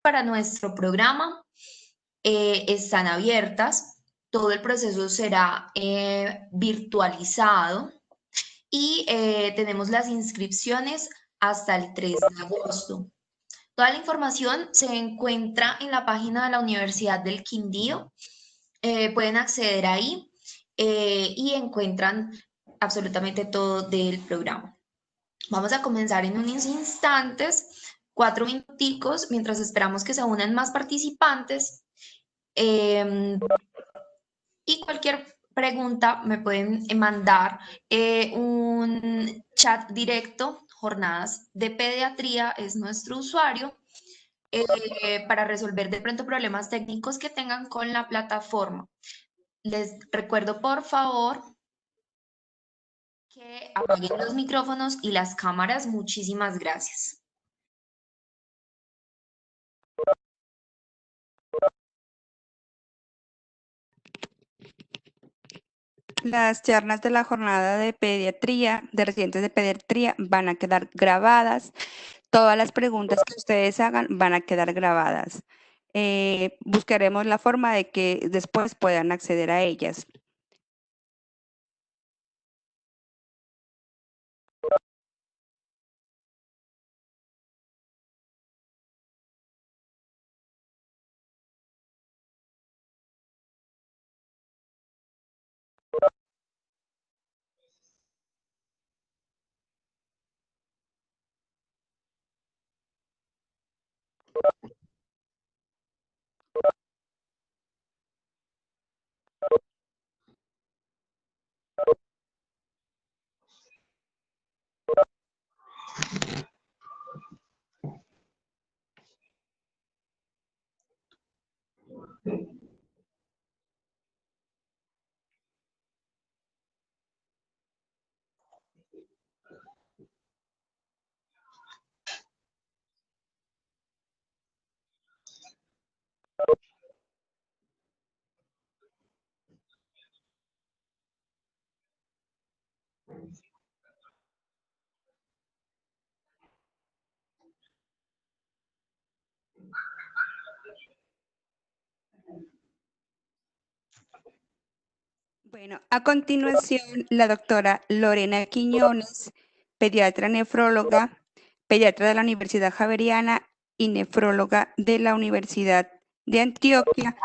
para nuestro programa están abiertas. Todo el proceso será virtualizado y tenemos las inscripciones hasta el 3 de agosto. Toda la información se encuentra en la página de la Universidad del Quindío. Pueden acceder ahí y encuentran absolutamente todo del programa. Vamos a comenzar en unos instantes, 4 minuticos, mientras esperamos que se unan más participantes. Y cualquier pregunta me pueden mandar un chat directo. Jornadas de Pediatría es nuestro usuario para resolver de pronto problemas técnicos que tengan con la plataforma. Les recuerdo, por favor, que apaguen los micrófonos y las cámaras. Muchísimas gracias. Las charlas de la jornada de pediatría, de residentes de pediatría, van a quedar grabadas. Todas las preguntas que ustedes hagan van a quedar grabadas. Buscaremos la forma de que después puedan acceder a ellas. Bueno, a continuación, la doctora Lorena Quiñones, pediatra nefróloga, pediatra de la Universidad Javeriana y nefróloga de la Universidad de Antioquia,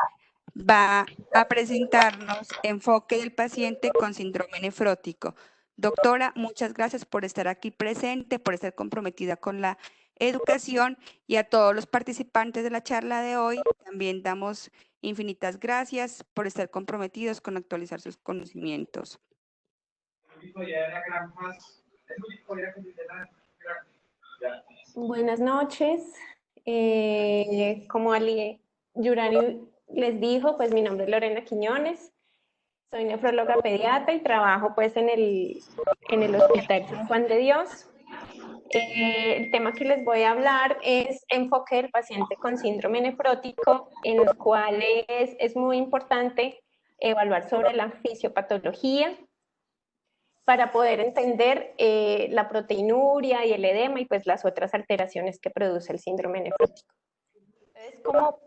va a presentarnos enfoque del paciente con síndrome nefrótico. Doctora, muchas gracias por estar aquí presente, por estar comprometida con la educación, y a todos los participantes de la charla de hoy también damos infinitas gracias por estar comprometidos con actualizar sus conocimientos. Buenas noches. Como Ali Yurani les dijo, pues mi nombre es Lorena Quiñones, soy nefróloga pediatra y trabajo pues en el Hospital San Juan de Dios. El tema que les voy a hablar es enfoque del paciente con síndrome nefrótico, en los cuales es muy importante evaluar sobre la fisiopatología para poder entender la proteinuria y el edema y pues las otras alteraciones que produce el síndrome nefrótico. Entonces, como...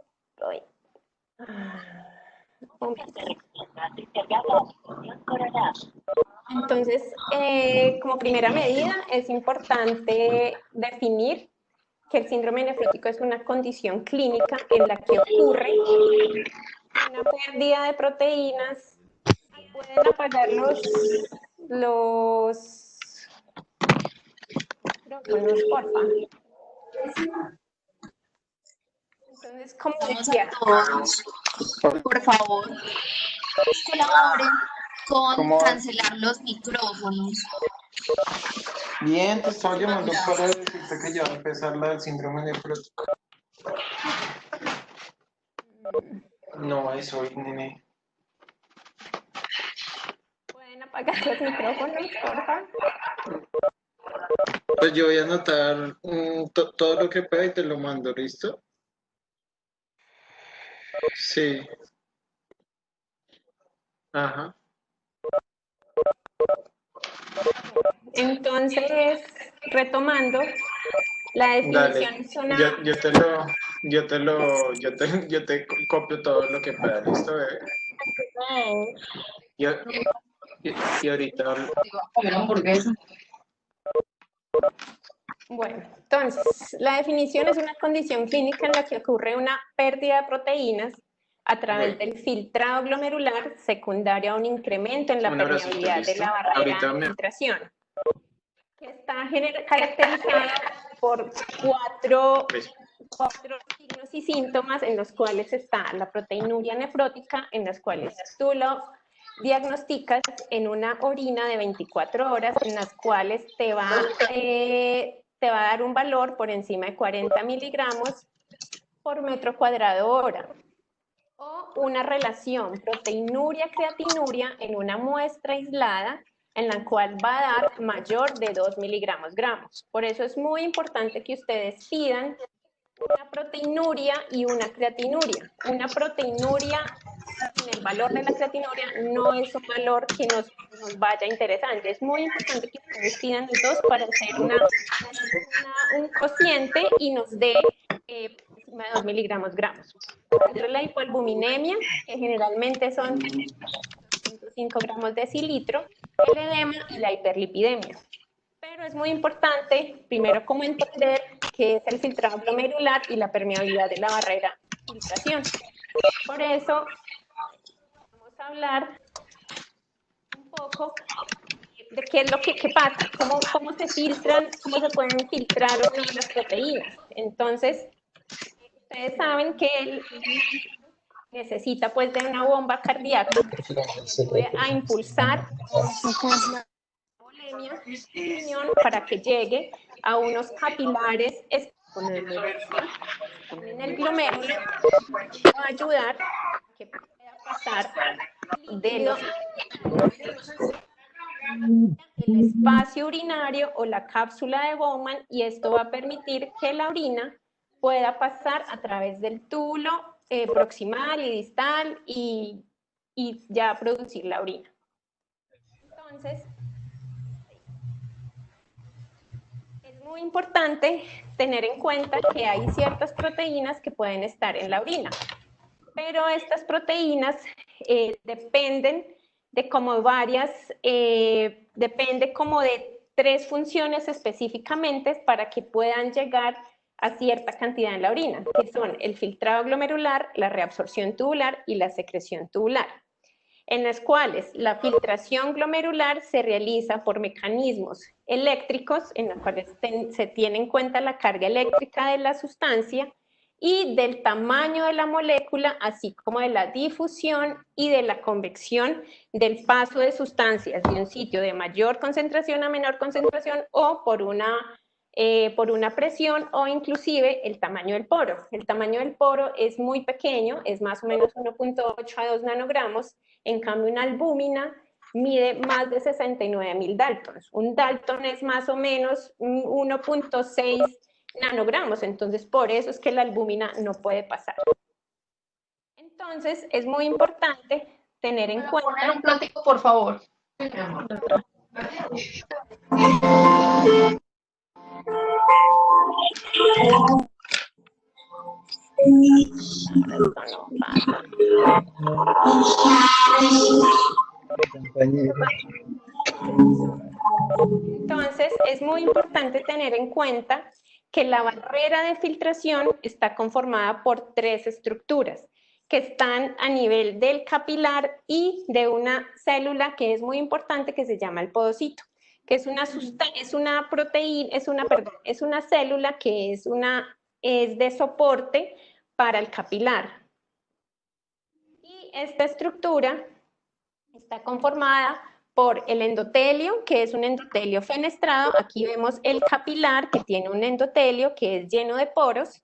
Entonces, como primera medida, es importante definir que el síndrome nefrótico es una condición clínica en la que ocurre una pérdida de proteínas. Pueden apagar los micrófonos, porfa. Entonces, como decía, Todos, por favor, colaboren con cancelar los micrófonos. Bien, te estaba llamando para decirte que ya va a empezar la del síndrome nefrótico. No, es hoy, nene. ¿Pueden apagar los micrófonos, por favor? Pues yo voy a anotar todo lo que pueda y te lo mando, ¿listo? Sí. Ajá. Entonces, retomando, la definición Dale, yo te lo... yo te copio todo lo que pueda, ¿listo, bebé? Y, y ahorita, Comer hamburguesa. Bueno, entonces, la definición es una condición clínica en la que ocurre una pérdida de proteínas a través del filtrado glomerular secundario a un incremento en la Un abracito, permeabilidad de ¿listo? la barrera Ahorita de me- filtración, que está caracterizada por cuatro signos y síntomas en los cuales está la proteinuria nefrótica, en las cuales tú lo diagnosticas en una orina de 24 horas, en las cuales te va a dar un valor por encima de 40 miligramos por metro cuadrado hora. O una relación proteinuria-creatinuria en una muestra aislada en la cual va a dar mayor de 2 miligramos gramos. Por eso es muy importante que ustedes pidan una proteinuria y una creatinuria. Una proteinuria sin el valor de la creatinuria no es un valor que nos vaya interesante. Es muy importante que ustedes pidan los dos para hacer un cociente y nos dé encima de 2 miligramos gramos. Entre la hipoalbuminemia, que generalmente son 5 gramos de decilitro, el edema y la hiperlipidemia. Pero es muy importante, primero, como entender qué es el filtrado glomerular y la permeabilidad de la barrera de filtración. Por eso, vamos a hablar un poco de qué es lo que pasa, cómo se filtran, cómo se pueden filtrar o no las proteínas. Entonces, ustedes saben que él necesita pues de una bomba cardíaca que ayude a impulsar la volemia para que llegue a unos capilares en el glomérulo, va a ayudar a que pueda pasar de los el espacio urinario o la cápsula de Bowman, y esto va a permitir que la orina pueda pasar a través del túbulo proximal y distal y ya producir la orina. Entonces, es muy importante tener en cuenta que hay ciertas proteínas que pueden estar en la orina, pero estas proteínas dependen de como varias, depende como de 3 funciones específicamente para que puedan llegar a cierta cantidad en la orina, que son el filtrado glomerular, la reabsorción tubular y la secreción tubular, en las cuales la filtración glomerular se realiza por mecanismos eléctricos, en los cuales se tiene en cuenta la carga eléctrica de la sustancia y del tamaño de la molécula, así como de la difusión y de la convección del paso de sustancias de un sitio de mayor concentración a menor concentración o por una presión o inclusive el tamaño del poro. El tamaño del poro es muy pequeño, es más o menos 1.8 a 2 nanogramos, en cambio una albúmina mide más de 69.000 daltons. Un dalton es más o menos 1.6 nanogramos, entonces por eso es que la albúmina no puede pasar. Entonces es muy importante tener en cuenta... Poner un platico, por favor. Entonces, es muy importante tener en cuenta que la barrera de filtración está conformada por 3 estructuras que están a nivel del capilar y de una célula que es muy importante que se llama el podocito, que es una célula que es de soporte para el capilar. Y esta estructura está conformada por el endotelio, que es un endotelio fenestrado. Aquí vemos el capilar, que tiene un endotelio que es lleno de poros,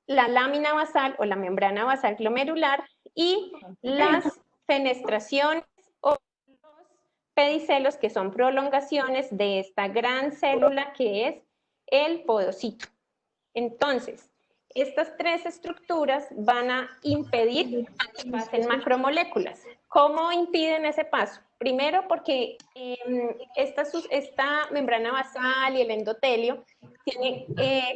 la lámina basal o la membrana basal glomerular y las fenestraciones o los pedicelos, que son prolongaciones de esta gran célula que es el podocito. Entonces, estas 3 estructuras van a impedir que pasen macromoléculas. ¿Cómo impiden ese paso? Primero porque esta membrana basal y el endotelio tiene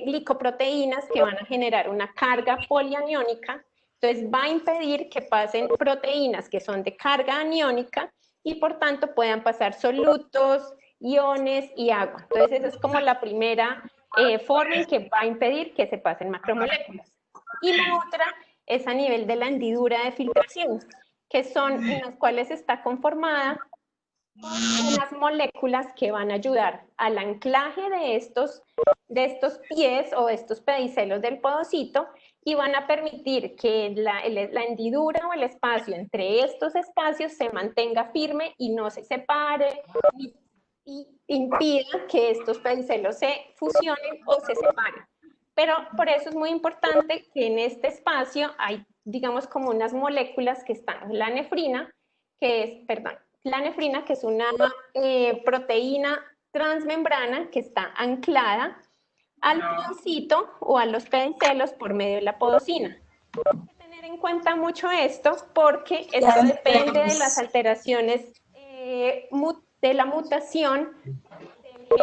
glicoproteínas que van a generar una carga polianiónica, entonces va a impedir que pasen proteínas que son de carga aniónica y por tanto puedan pasar solutos, iones y agua. Entonces esa es como la primera forma en que va a impedir que se pasen macromoléculas. Y la otra es a nivel de la hendidura de filtración, que son en las cuales está conformada con unas moléculas que van a ayudar al anclaje de estos pies o estos pedicelos del podocito y van a permitir que la hendidura o el espacio entre estos espacios se mantenga firme y no se separe y impida que estos pedicelos se fusionen o se separen. Pero por eso es muy importante que en este espacio hay, digamos, como unas moléculas que están, la nefrina, que es una proteína transmembrana que está anclada al podocito o a los pedicelos por medio de la podocina. Hay que tener en cuenta mucho esto porque esto depende de las alteraciones de la mutación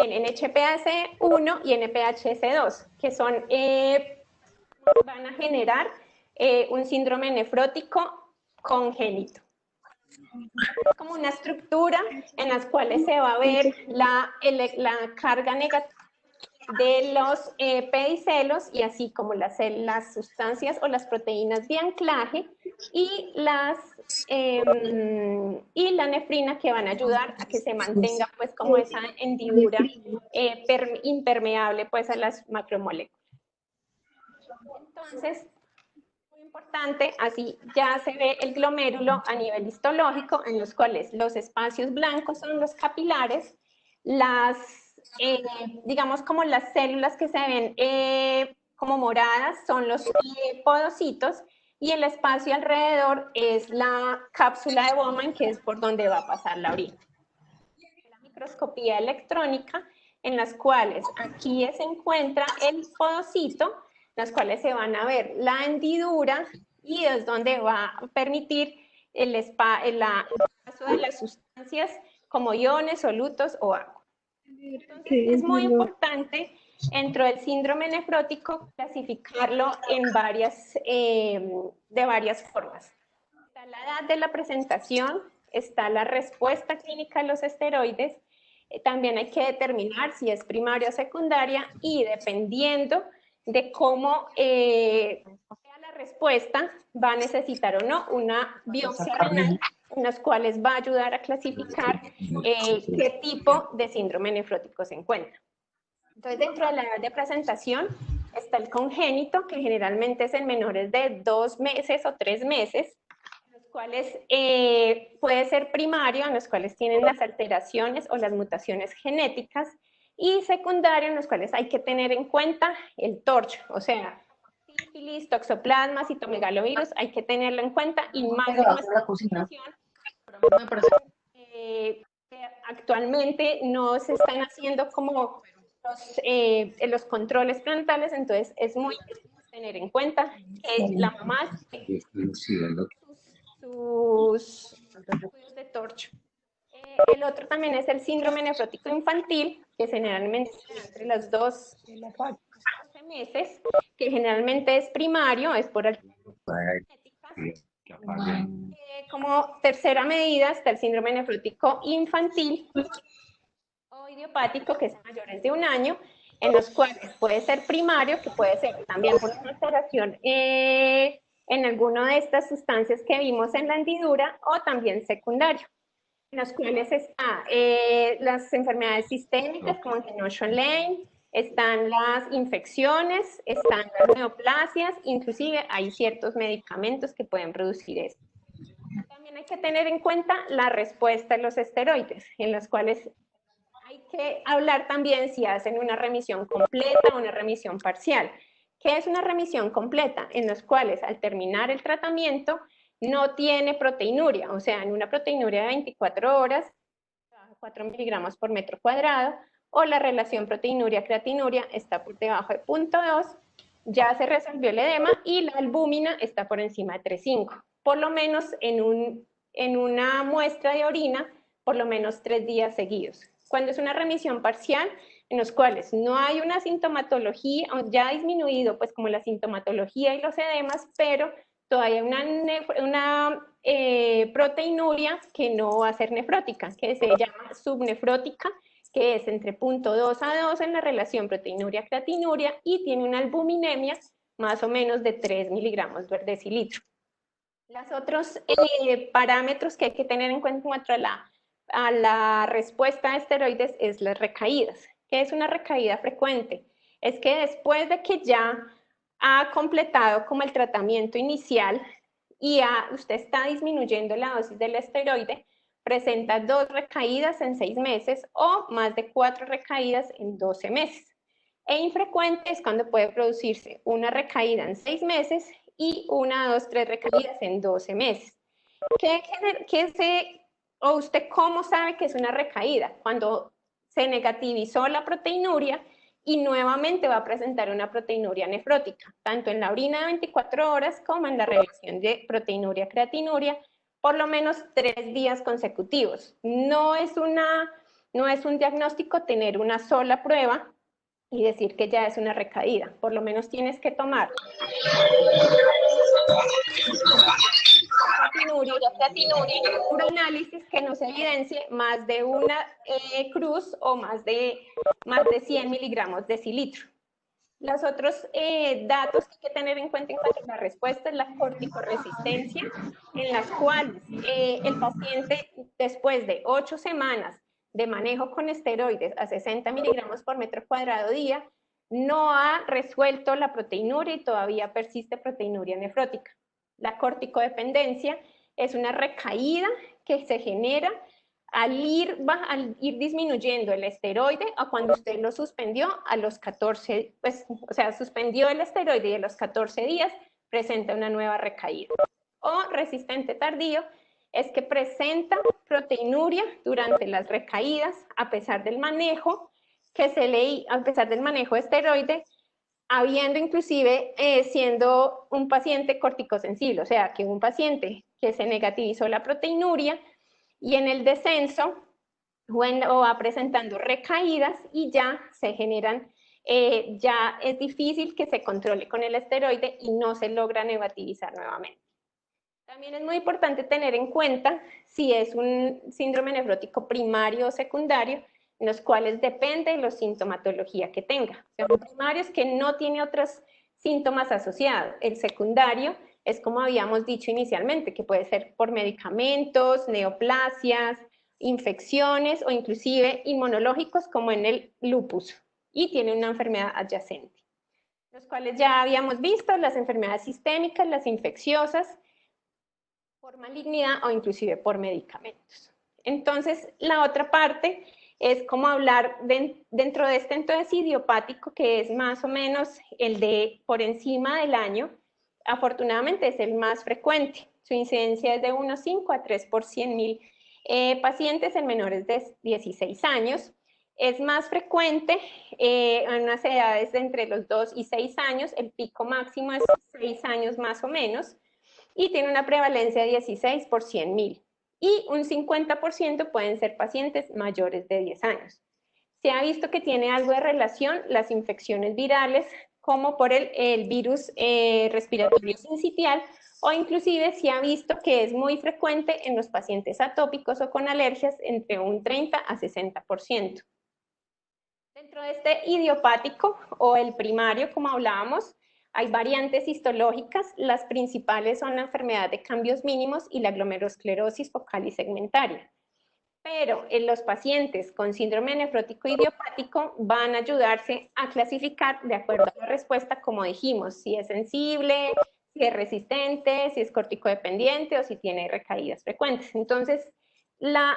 en NHPAS1 y NPHS2, que van a generar un síndrome nefrótico congénito. Como una estructura en las cuales se va a ver la carga negativa de los pedicelos y así como las sustancias o las proteínas de anclaje y la nefrina que van a ayudar a que se mantenga pues como esa hendidura impermeable pues a las macromoléculas. Entonces, muy importante, así ya se ve el glomérulo a nivel histológico en los cuales los espacios blancos son los capilares, digamos como las células que se ven como moradas son los podocitos y el espacio alrededor es la cápsula de Bowman, que es por donde va a pasar la orina. La microscopía electrónica, en las cuales aquí se encuentra el podocito, las cuales se van a ver la hendidura y es donde va a permitir el paso de las sustancias como iones, solutos o agua. Entonces, es muy importante dentro del síndrome nefrótico clasificarlo en de varias formas. Está la edad de la presentación, está la respuesta clínica a los esteroides, también hay que determinar si es primaria o secundaria y dependiendo de cómo sea la respuesta, va a necesitar o no una biopsia renal, en las cuales va a ayudar a clasificar qué tipo de síndrome nefrótico se encuentra. Entonces, dentro de la edad de presentación está el congénito, que generalmente es en menores de 2 meses o 3 meses, los cuales puede ser primario, en los cuales tienen las alteraciones o las mutaciones genéticas, y secundario, en los cuales hay que tener en cuenta el torcho, o sea, sífilis, toxoplasma, citomegalovirus, hay que tenerlo en cuenta, y más en nuestra situación, actualmente no se están haciendo como los controles prenatales, entonces es muy importante tener en cuenta que la mamá sus estudios de torcho. El otro también es el síndrome nefrótico infantil, que generalmente entre los 12 meses, que generalmente es primario, es por genéticas. Como tercera medida está el síndrome nefrótico infantil o idiopático, que es mayores de 1 año, en los cuales puede ser primario, que puede ser también por una alteración en alguna de estas sustancias que vimos en la hendidura, o también secundario, en los cuales están las enfermedades sistémicas como el Notion-Lane, están las infecciones, están las neoplasias, inclusive hay ciertos medicamentos que pueden producir esto. También hay que tener en cuenta la respuesta a los esteroides, en los cuales hay que hablar también si hacen una remisión completa o una remisión parcial. ¿Qué es una remisión completa? En los cuales al terminar el tratamiento no tiene proteinuria, o sea, en una proteinuria de 24 horas, 4 miligramos por metro cuadrado, o la relación proteinuria-creatinuria está por debajo de 0.2, ya se resolvió el edema y la albúmina está por encima de 3.5. Por lo menos en una muestra de orina por lo menos 3 días seguidos. Cuando es una remisión parcial, en los cuales no hay una sintomatología, ya ha disminuido pues como la sintomatología y los edemas, pero todavía una proteinuria que no va a ser nefrótica, que se llama subnefrótica, que es entre 0.2 a 2 en la relación proteinuria-creatinuria y tiene una albuminemia más o menos de 3 miligramos por decilitro. Los otros parámetros que hay que tener en cuenta en cuanto a la respuesta a esteroides es las recaídas. ¿Qué es una recaída frecuente? Es que después de que ya ha completado como el tratamiento inicial y usted está disminuyendo la dosis del esteroide, presenta 2 recaídas en 6 meses o más de 4 recaídas en 12 meses. E infrecuente es cuando puede producirse una recaída en 6 meses y 1, 2, 3 recaídas en 12 meses. ¿O usted cómo sabe que es una recaída? Cuando se negativizó la proteinuria y nuevamente va a presentar una proteinuria nefrótica, tanto en la orina de 24 horas como en la relación de proteinuria-creatinuria, por lo menos 3 días consecutivos. No es un diagnóstico tener una sola prueba y decir que ya es una recaída. Por lo menos tienes que tomar un análisis que nos evidencie más de una cruz o más de 100 miligramos decilitro. Los otros datos que hay que tener en cuenta en cuanto a la respuesta es la corticoresistencia, en las cuales el paciente después de 8 semanas de manejo con esteroides a 60 miligramos por metro cuadrado día, no ha resuelto la proteinuria y todavía persiste proteinuria nefrótica. La corticodependencia es una recaída que se genera al ir disminuyendo el esteroide a cuando usted lo suspendió a los 14, pues, o sea, suspendió el esteroide y a los 14 días presenta una nueva recaída. O resistente tardío es que presenta proteinuria durante las recaídas a pesar del manejo a pesar del manejo de esteroide, habiendo inclusive siendo un paciente corticosensible, o sea, que un paciente que se negativizó la proteinuria y en el descenso va presentando recaídas y ya se generan, ya es difícil que se controle con el esteroide y no se logra negativizar nuevamente. También es muy importante tener en cuenta si es un síndrome nefrótico primario o secundario, en los cuales depende de la sintomatología que tenga. El primario es que no tiene otros síntomas asociados. El secundario es como habíamos dicho inicialmente, que puede ser por medicamentos, neoplasias, infecciones o inclusive inmunológicos como en el lupus y tiene una enfermedad adyacente. Los cuales ya habíamos visto, las enfermedades sistémicas, las infecciosas, por malignidad o inclusive por medicamentos. Entonces, la otra parte es como hablar dentro de este entonces idiopático, que es más o menos el de por encima del año. Afortunadamente es el más frecuente. Su incidencia es de 1,5 a 3 por 100.000 pacientes en menores de 16 años. Es más frecuente en unas edades de entre los 2 y 6 años. El pico máximo es 6 años más o menos. Y tiene una prevalencia de 16 por 100.000. Y un 50% pueden ser pacientes mayores de 10 años. Se ha visto que tiene algo de relación las infecciones virales, como por el virus respiratorio sincitial, o inclusive se ha visto que es muy frecuente en los pacientes atópicos o con alergias entre un 30 a 60%. Dentro de este idiopático o el primario, como hablábamos, hay variantes histológicas, las principales son la enfermedad de cambios mínimos y la glomerulosclerosis focal y segmentaria. Pero en los pacientes con síndrome nefrótico idiopático van a ayudarse a clasificar de acuerdo a la respuesta, como dijimos, si es sensible, si es resistente, si es corticodependiente o si tiene recaídas frecuentes. Entonces, lo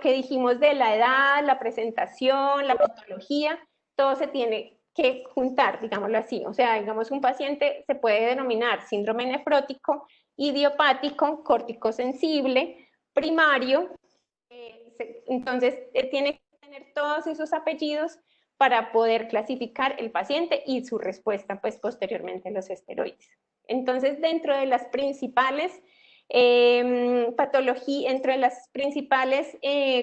que dijimos de la edad, la presentación, la patología, todo se tiene que juntar, digámoslo así. O sea, digamos, un paciente se puede denominar síndrome nefrótico, idiopático, corticosensible, primario, entonces tiene que tener todos esos apellidos para poder clasificar el paciente y su respuesta pues posteriormente a los esteroides. Entonces, dentro de las principales Patología, entre las principales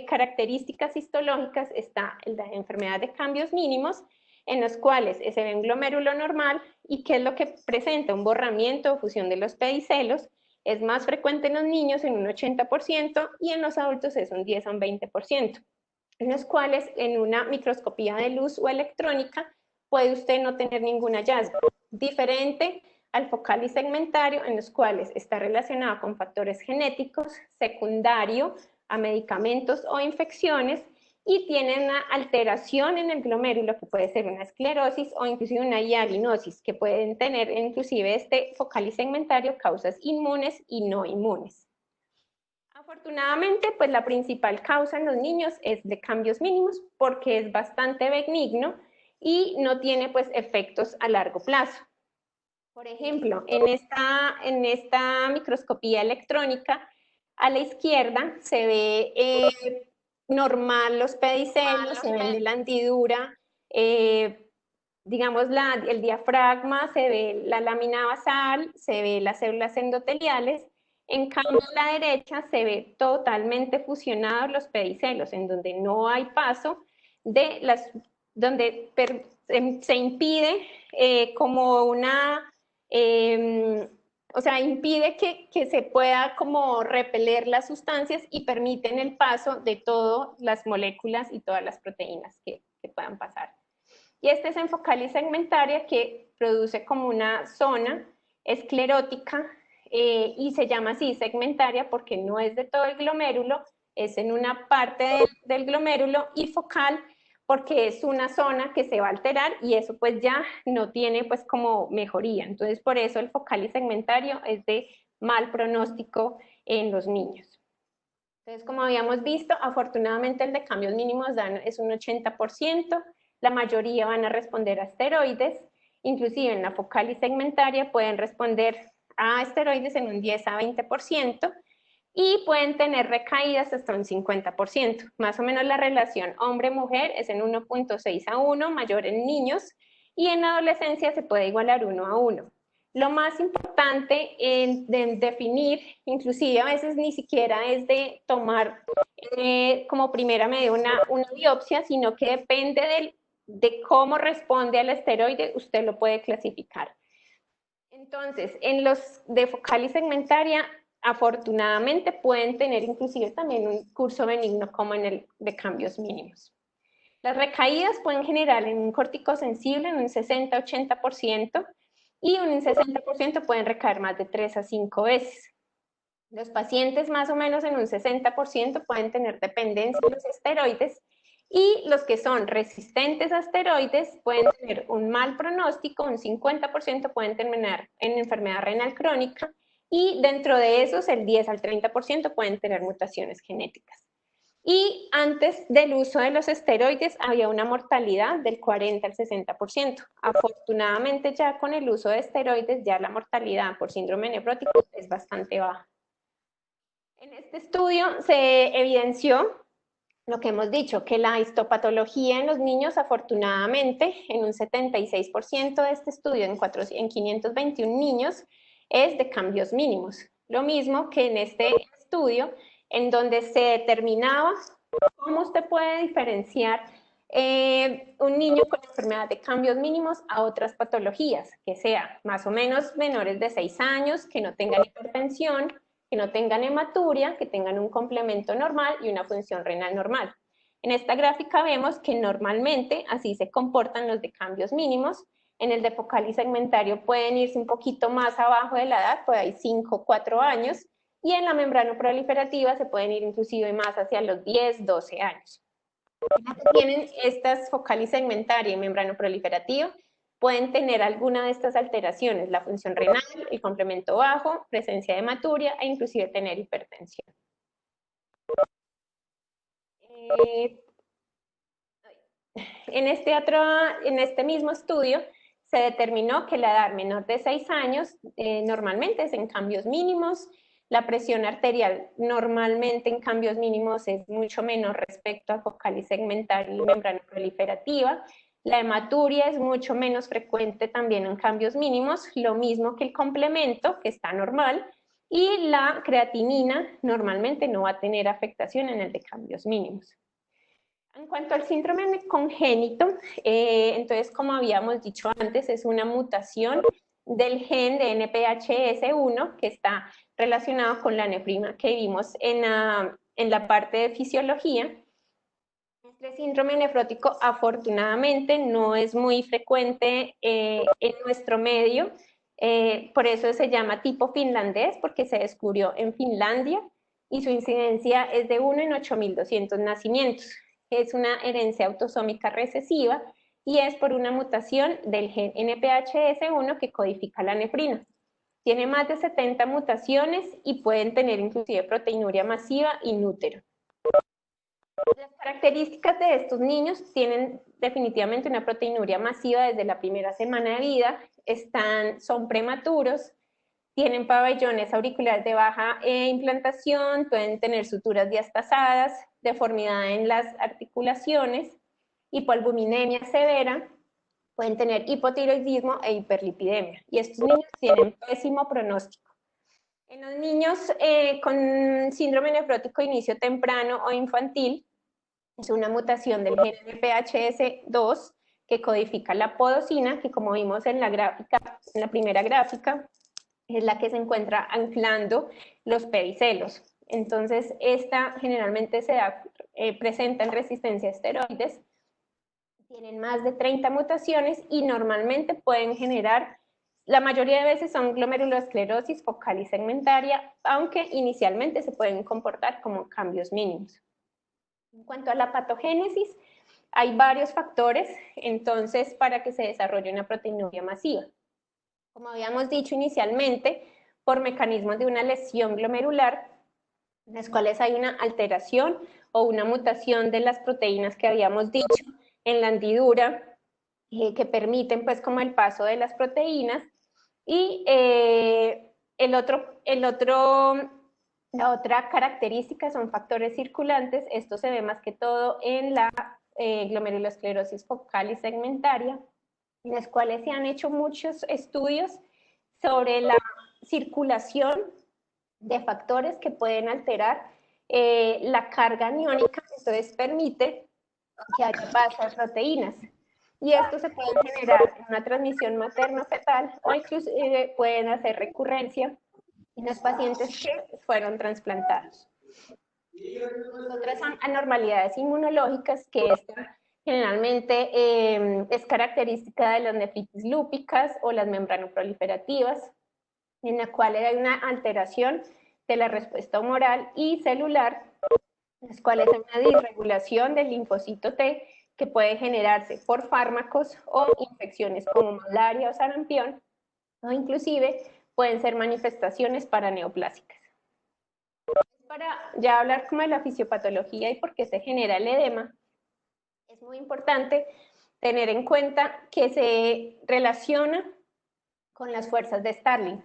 características histológicas está la enfermedad de cambios mínimos, en los cuales se ve un glomérulo normal y qué es lo que presenta un borramiento o fusión de los pedicelos. Es más frecuente en los niños en un 80% y en los adultos es un 10 a un 20%, en los cuales en una microscopía de luz o electrónica puede usted no tener ningún hallazgo, diferente al focal y segmentario, en los cuales está relacionado con factores genéticos, secundario a medicamentos o infecciones, y tiene una alteración en el glomérulo que puede ser una esclerosis o inclusive una hialinosis, que pueden tener inclusive este focal y segmentario causas inmunes y no inmunes. Afortunadamente, pues la principal causa en los niños es de cambios mínimos porque es bastante benigno y no tiene pues efectos a largo plazo. Por ejemplo, en esta microscopía electrónica, a la izquierda se ve normal los pedicelos, se ve la hendidura, digamos el diafragma, se ve la lámina basal, se ve las células endoteliales. En cambio, a la derecha se ve totalmente fusionados los pedicelos, en donde no hay paso de donde se impide como una, o sea, impide que se pueda como repeler las sustancias y permiten el paso de todas las moléculas y todas las proteínas que puedan pasar. Y este es en focal y segmentaria, que produce como una zona esclerótica y se llama así segmentaria porque no es de todo el glomérulo, es en una parte del glomérulo, y focal porque es una zona que se va a alterar y eso pues ya no tiene pues como mejoría. Entonces por eso el focal y segmentario es de mal pronóstico en los niños. Entonces, como habíamos visto, afortunadamente el de cambios mínimos es un 80%, la mayoría van a responder a esteroides, inclusive en la focal y segmentaria pueden responder a esteroides en un 10 a 20%, y pueden tener recaídas hasta un 50%. Más o menos la relación hombre-mujer es en 1.6 a 1, mayor en niños, y en adolescencia se puede igualar 1 a 1. Lo más importante en definir, inclusive a veces ni siquiera es de tomar como primera medida una biopsia, sino que depende de cómo responde al esteroide, usted lo puede clasificar. Entonces, en los de focal y segmentaria, afortunadamente pueden tener inclusive también un curso benigno como en el de cambios mínimos. Las recaídas pueden generar en un corticosensible en un 60-80%, y un 60% pueden recaer más de 3 a 5 veces. Los pacientes más o menos en un 60% pueden tener dependencia de los esteroides, y los que son resistentes a esteroides pueden tener un mal pronóstico, un 50% pueden terminar en enfermedad renal crónica, y dentro de esos el 10 al 30% pueden tener mutaciones genéticas. Y antes del uso de los esteroides había una mortalidad del 40 al 60%. Afortunadamente ya con el uso de esteroides ya la mortalidad por síndrome nefrótico es bastante baja. En este estudio se evidenció lo que hemos dicho, que la histopatología en los niños, afortunadamente, en un 76% de este estudio, en 521 niños, es de cambios mínimos. Lo mismo que en este estudio, en donde se determinaba cómo usted puede diferenciar un niño con enfermedad de cambios mínimos a otras patologías, que sea más o menos menores de 6 años, que no tengan hipertensión, que no tengan hematuria, que tengan un complemento normal y una función renal normal. En esta gráfica vemos que normalmente así se comportan los de cambios mínimos. En el de focal y segmentario pueden irse un poquito más abajo de la edad, pues hay 5 o 4 años, y en la membrana proliferativa se pueden ir inclusive más hacia los 10, 12 años. Tienen estas focal y segmentaria y membrana proliferativa, pueden tener alguna de estas alteraciones, la función renal, el complemento bajo, presencia de hematuria e inclusive tener hipertensión. En este mismo estudio se determinó que la edad menor de 6 años normalmente es en cambios mínimos, la presión arterial normalmente en cambios mínimos es mucho menor respecto a focal y segmentaria y membrana proliferativa. La hematuria es mucho menos frecuente también en cambios mínimos, lo mismo que el complemento, que está normal, y la creatinina normalmente no va a tener afectación en el de cambios mínimos. En cuanto al síndrome congénito, entonces, como habíamos dicho antes, es una mutación del gen de NPHS1 que está relacionado con la nefrina que vimos en la parte de fisiología. Este síndrome nefrótico afortunadamente no es muy frecuente en nuestro medio, por eso se llama tipo finlandés, porque se descubrió en Finlandia y su incidencia es de 1 en 8.200 nacimientos. Es una herencia autosómica recesiva y es por una mutación del gen NPHS1 que codifica la nefrina. Tiene más de 70 mutaciones y pueden tener inclusive proteinuria masiva inútero. Las características de estos niños tienen definitivamente una proteinuria masiva desde la primera semana de vida, son prematuros, tienen pabellones auriculares de baja implantación, pueden tener suturas diastasadas, deformidad en las articulaciones, hipoalbuminemia severa, pueden tener hipotiroidismo e hiperlipidemia. Y estos niños tienen pésimo pronóstico. En los niños con síndrome nefrótico de inicio temprano o infantil, es una mutación del gen NPHS2 que codifica la podocina, que como vimos en la gráfica, en la primera gráfica, es la que se encuentra anclando los pedicelos. Entonces, esta generalmente presenta en resistencia a esteroides, tienen más de 30 mutaciones y normalmente pueden generar, la mayoría de veces son glomerulosclerosis focal y segmentaria, aunque inicialmente se pueden comportar como cambios mínimos. En cuanto a la patogénesis, hay varios factores, entonces, para que se desarrolle una proteinuria masiva. Como habíamos dicho inicialmente, por mecanismos de una lesión glomerular, en las cuales hay una alteración o una mutación de las proteínas que habíamos dicho en la hendidura, que permiten pues como el paso de las proteínas, y la otra característica son factores circulantes. Esto se ve más que todo en la glomerulosclerosis focal y segmentaria, en las cuales se han hecho muchos estudios sobre la circulación de factores que pueden alterar la carga aniónica, entonces permite que haya paso de proteínas. Y esto se puede generar en una transmisión materno-fetal o inclusive pueden hacer recurrencia en los pacientes que fueron trasplantados. Otras son anormalidades inmunológicas, que esta generalmente es característica de las nefritis lúpicas o las membranoproliferativas, en la cual hay una alteración de la respuesta humoral y celular, en las cuales hay una disregulación del linfocito T que puede generarse por fármacos o infecciones como malaria o sarampión, o inclusive pueden ser manifestaciones paraneoplásicas. Para ya hablar como de la fisiopatología y por qué se genera el edema, es muy importante tener en cuenta que se relaciona con las fuerzas de Starling,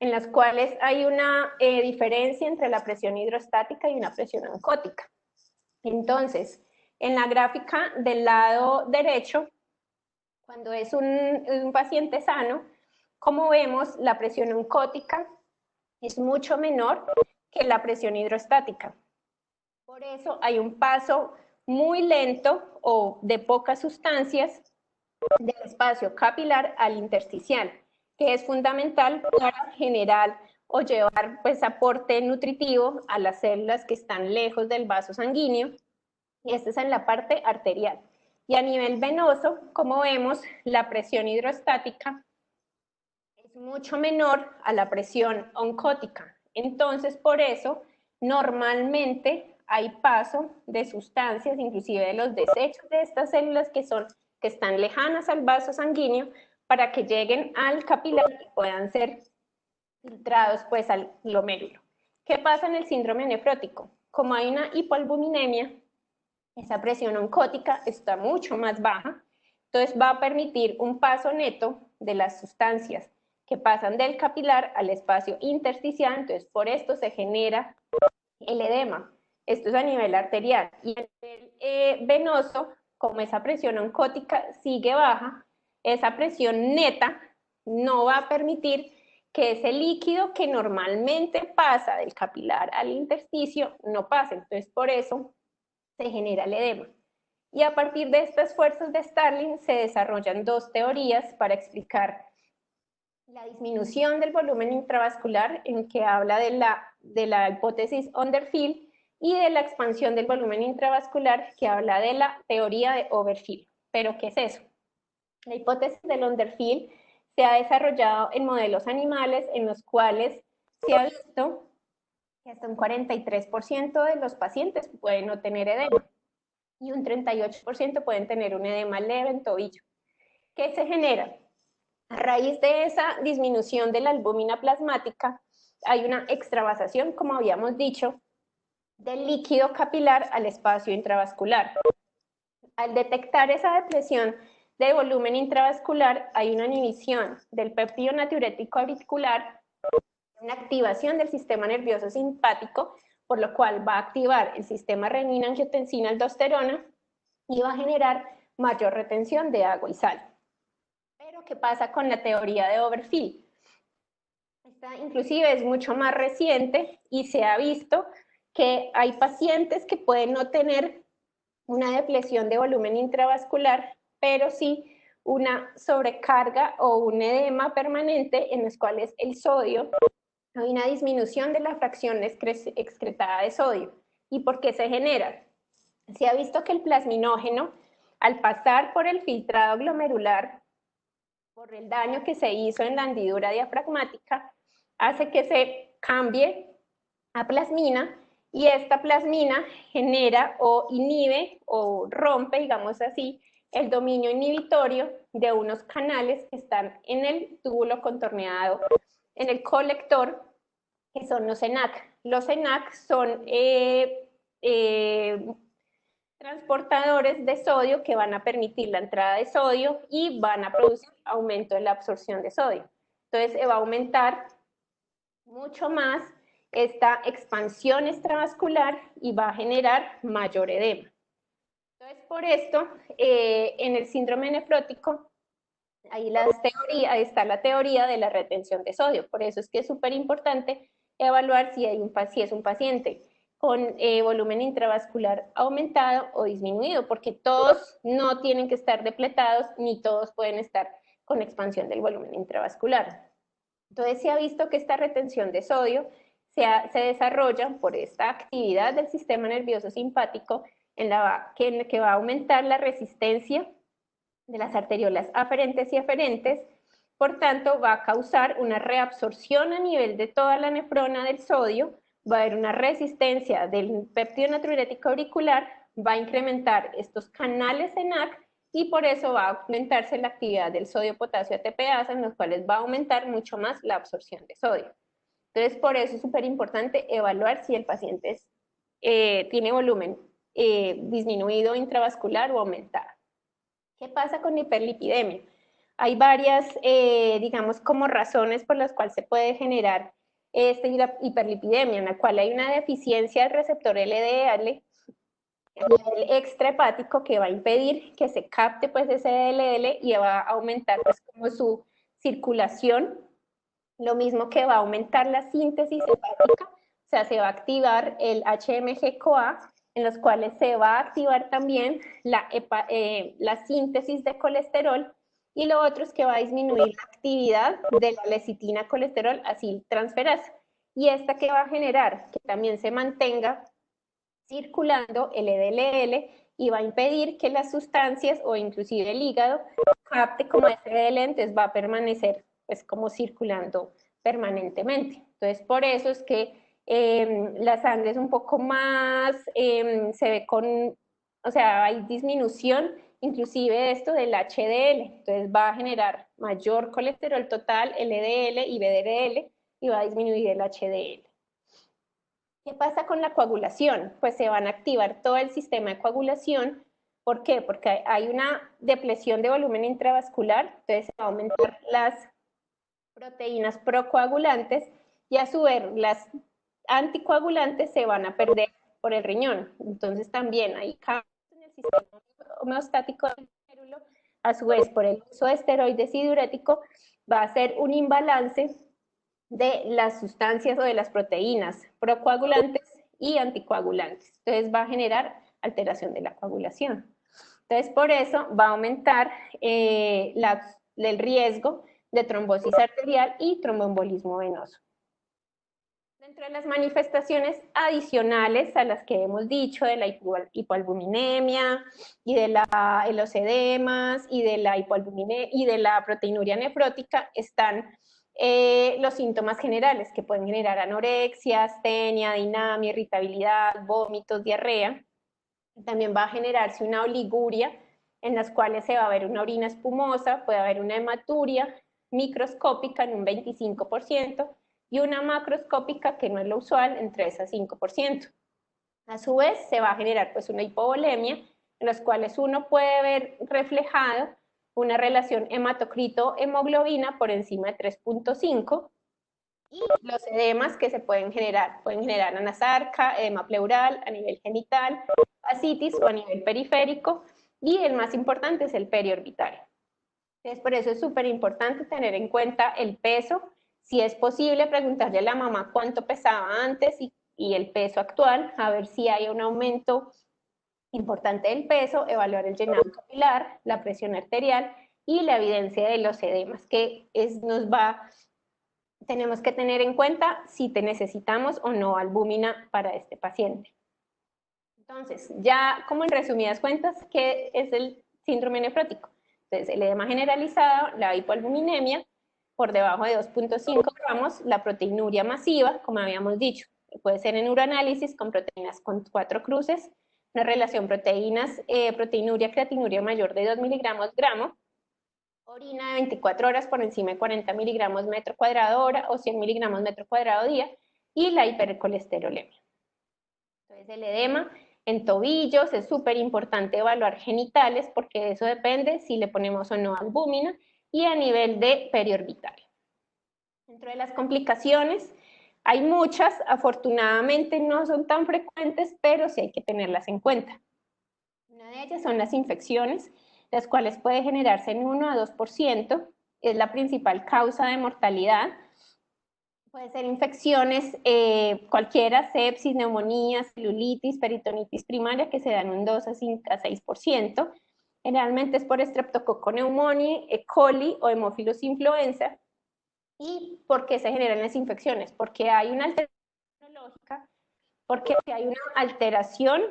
en las cuales hay una diferencia entre la presión hidrostática y una presión oncótica. Entonces, en la gráfica del lado derecho, cuando es un paciente sano, como vemos, la presión oncótica es mucho menor que la presión hidrostática. Por eso hay un paso muy lento o de pocas sustancias del espacio capilar al intersticial, que es fundamental para generar o llevar pues aporte nutritivo a las células que están lejos del vaso sanguíneo, y esta es en la parte arterial. Y a nivel venoso, como vemos, la presión hidrostática es mucho menor a la presión oncótica. Entonces, por eso, normalmente hay paso de sustancias, inclusive de los desechos de estas células que están lejanas al vaso sanguíneo, para que lleguen al capilar y puedan ser filtrados pues al glomérulo. ¿Qué pasa en el síndrome nefrótico? Como hay una hipoalbuminemia, esa presión oncótica está mucho más baja, entonces va a permitir un paso neto de las sustancias que pasan del capilar al espacio intersticial, entonces por esto se genera el edema. Esto es a nivel arterial. Y a nivel venoso, como esa presión oncótica sigue baja, esa presión neta no va a permitir que ese líquido que normalmente pasa del capilar al intersticio no pasa. Entonces, por eso se genera el edema. Y a partir de estas fuerzas de Starling se desarrollan dos teorías para explicar la disminución del volumen intravascular, en que habla de la hipótesis Underfield, y de la expansión del volumen intravascular, que habla de la teoría de Overfield. ¿Pero qué es eso? La hipótesis del Underfield se ha desarrollado en modelos animales en los cuales se ha visto que hasta un 43% de los pacientes pueden no tener edema y un 38% pueden tener un edema leve en tobillo. ¿Qué se genera? A raíz de esa disminución de la albúmina plasmática, hay una extravasación, como habíamos dicho, del líquido capilar al espacio intravascular. Al detectar esa depresión de volumen intravascular, hay una inhibición del péptido natriurético auricular, una activación del sistema nervioso simpático, por lo cual va a activar el sistema renina-angiotensina-aldosterona y va a generar mayor retención de agua y sal. Pero, ¿qué pasa con la teoría de Overfield? Esta inclusive es mucho más reciente y se ha visto que hay pacientes que pueden no tener una depresión de volumen intravascular, pero sí una sobrecarga o un edema permanente en los cuales el sodio, hay una disminución de la fracción excretada de sodio. ¿Y por qué se genera? Se ha visto que el plasminógeno, al pasar por el filtrado glomerular, por el daño que se hizo en la hendidura diafragmática, hace que se cambie a plasmina, y esta plasmina genera o inhibe o rompe, digamos así, el dominio inhibitorio de unos canales que están en el túbulo contorneado, en el colector, que son los ENaC. Los ENaC son transportadores de sodio que van a permitir la entrada de sodio y van a producir aumento de la absorción de sodio. Entonces, se va a aumentar mucho más esta expansión extravascular y va a generar mayor edema. Entonces, por esto, en el síndrome nefrótico, ahí está la teoría de la retención de sodio. Por eso es que es súper importante evaluar si es un paciente con volumen intravascular aumentado o disminuido, porque todos no tienen que estar depletados, ni todos pueden estar con expansión del volumen intravascular. Entonces, se ha visto que esta retención de sodio se desarrolla por esta actividad del sistema nervioso simpático en que va a aumentar la resistencia de las arteriolas aferentes y eferentes. Por tanto, va a causar una reabsorción a nivel de toda la nefrona del sodio, va a haber una resistencia del péptido natriurético auricular, va a incrementar estos canales ENaC y por eso va a aumentarse la actividad del sodio-potasio ATPasa, en los cuales va a aumentar mucho más la absorción de sodio. Entonces, por eso es súper importante evaluar si el paciente tiene volumen disminuido intravascular o aumentado. ¿Qué pasa con hiperlipidemia? Hay varias, digamos, como razones por las cuales se puede generar esta hiperlipidemia, en la cual hay una deficiencia del receptor LDL a nivel extrahepático que va a impedir que se capte pues ese LDL y va a aumentar pues como su circulación, lo mismo que va a aumentar la síntesis hepática, o sea, se va a activar el HMG-CoA, en los cuales se va a activar también la síntesis de colesterol, y lo otro es que va a disminuir la actividad de la lecitina colesterol aciltransferasa. ¿Y esta que va a generar? Que también se mantenga circulando el LDL y va a impedir que las sustancias o inclusive el hígado capte como LDL, entonces va a permanecer pues como circulando permanentemente. Entonces, por eso es que la sangre es un poco más, se ve con, o sea, hay disminución inclusive de esto del HDL, entonces va a generar mayor colesterol total, LDL y VDL, y va a disminuir el HDL. ¿Qué pasa con la coagulación? Pues se van a activar todo el sistema de coagulación. ¿Por qué? Porque hay una depresión de volumen intravascular, entonces se va a aumentar las proteínas procoagulantes y a su vez las anticoagulantes se van a perder por el riñón. Entonces también hay cambios en el sistema homeostático del glómerulo. A su vez, por el uso de esteroides y diurético, va a ser un imbalance de las sustancias o de las proteínas procoagulantes y anticoagulantes. Entonces va a generar alteración de la coagulación. Entonces por eso va a aumentar el riesgo de trombosis arterial y tromboembolismo venoso. Dentro de las manifestaciones adicionales a las que hemos dicho, de la hipoalbuminemia y de los edemas y de la hipoalbuminemia y de la proteinuria nefrótica, están los síntomas generales que pueden generar anorexia, astenia, dinamia, irritabilidad, vómitos, diarrea. También va a generarse una oliguria en las cuales se va a ver una orina espumosa, puede haber una hematuria microscópica en un 25%, y una macroscópica, que no es lo usual, en 3 a 5%. A su vez, se va a generar pues una hipovolemia, en los cuales uno puede ver reflejado una relación hematocrito-hemoglobina por encima de 3.5, y los edemas que se pueden generar anasarca, edema pleural a nivel genital, ascitis o a nivel periférico, y el más importante es el periorbital. Entonces, por eso es súper importante tener en cuenta el peso. Si es posible, preguntarle a la mamá cuánto pesaba antes y el peso actual, a ver si hay un aumento importante del peso, evaluar el llenado capilar, la presión arterial y la evidencia de los edemas, que tenemos que tener en cuenta si necesitamos o no albúmina para este paciente. Entonces, ya como en resumidas cuentas, ¿qué es el síndrome nefrótico? Entonces, el edema generalizado, la hipoalbuminemia, por debajo de 2.5 gramos, la proteinuria masiva, como habíamos dicho, puede ser en uroanálisis con proteínas con 4 cruces, una relación proteinuria, creatinuria mayor de 2 miligramos gramo, orina de 24 horas por encima de 40 miligramos metro cuadrado hora o 100 miligramos metro cuadrado día, y la hipercolesterolemia. Entonces, el edema en tobillos es súper importante evaluar genitales, porque de eso depende si le ponemos o no albúmina, y a nivel de periorbital. Dentro de las complicaciones hay muchas, afortunadamente no son tan frecuentes, pero sí hay que tenerlas en cuenta. Una de ellas son las infecciones, las cuales puede generarse en 1 a 2%, es la principal causa de mortalidad. Puede ser infecciones cualquiera, sepsis, neumonía, celulitis, peritonitis primaria, que se dan un 2 a 6%. Generalmente es por Streptococcus pneumoniae, E. coli o Haemophilus influenza. ¿Y por qué se generan las infecciones? Porque hay una alteración inmunológica, porque hay una alteración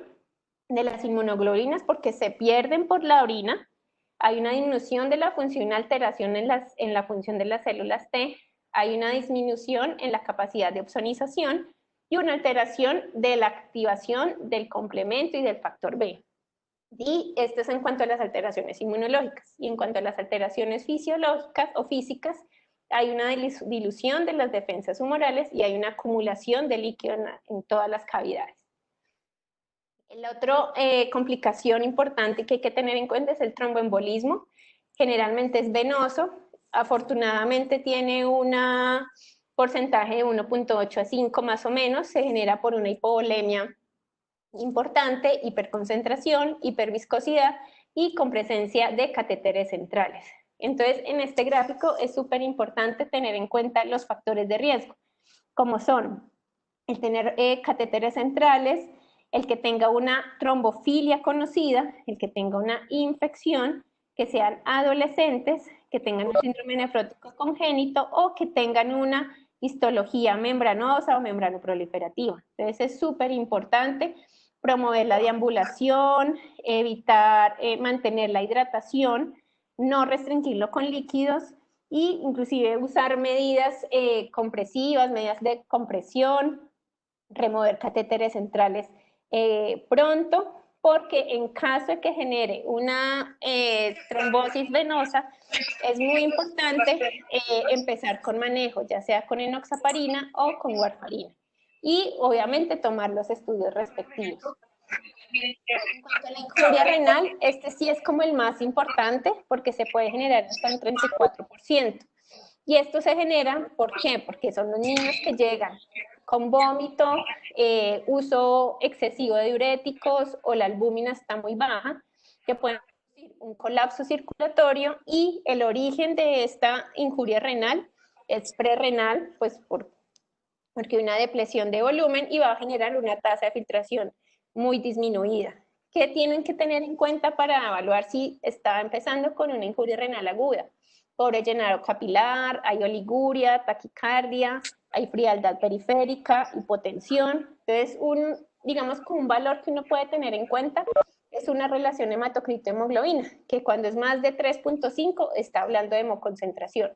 de las inmunoglobulinas, porque se pierden por la orina, hay una disminución de la función, una alteración en la función de las células T, hay una disminución en la capacidad de opsonización y una alteración de la activación del complemento y del factor B. Y esto es en cuanto a las alteraciones inmunológicas. Y en cuanto a las alteraciones fisiológicas o físicas, hay una dilución de las defensas humorales y hay una acumulación de líquido en todas las cavidades. La otra complicación importante que hay que tener en cuenta es el tromboembolismo. Generalmente es venoso. Afortunadamente tiene un porcentaje de 1.8 a 5 más o menos. Se genera por una hipovolemia importante, hiperconcentración, hiperviscosidad y con presencia de catéteres centrales. Entonces, en este gráfico es súper importante tener en cuenta los factores de riesgo, como son el tener catéteres centrales, el que tenga una trombofilia conocida, el que tenga una infección, que sean adolescentes, que tengan un síndrome nefrótico congénito o que tengan una histología membranosa o membranoproliferativa. Entonces es súper importante promover la deambulación, evitar, mantener la hidratación, no restringirlo con líquidos e inclusive usar medidas compresivas, medidas de compresión, remover catéteres centrales pronto, porque en caso de que genere una trombosis venosa, es muy importante empezar con manejo, ya sea con enoxaparina o con warfarina. Y obviamente tomar los estudios respectivos. En cuanto a la injuria renal, este sí es como el más importante porque se puede generar hasta un 34%. Y esto se genera, ¿por qué? Porque son los niños que llegan con vómito, uso excesivo de diuréticos o la albúmina está muy baja, que pueden producir un colapso circulatorio, y el origen de esta injuria renal es prerrenal, pues porque hay una depresión de volumen y va a generar una tasa de filtración muy disminuida. ¿Qué tienen que tener en cuenta para evaluar si está empezando con una injuria renal aguda? Pobre llenado capilar, hay oliguria, taquicardia, hay frialdad periférica, hipotensión. Entonces, digamos que un valor que uno puede tener en cuenta es una relación hematocrito-hemoglobina, que cuando es más de 3.5 está hablando de hemoconcentración.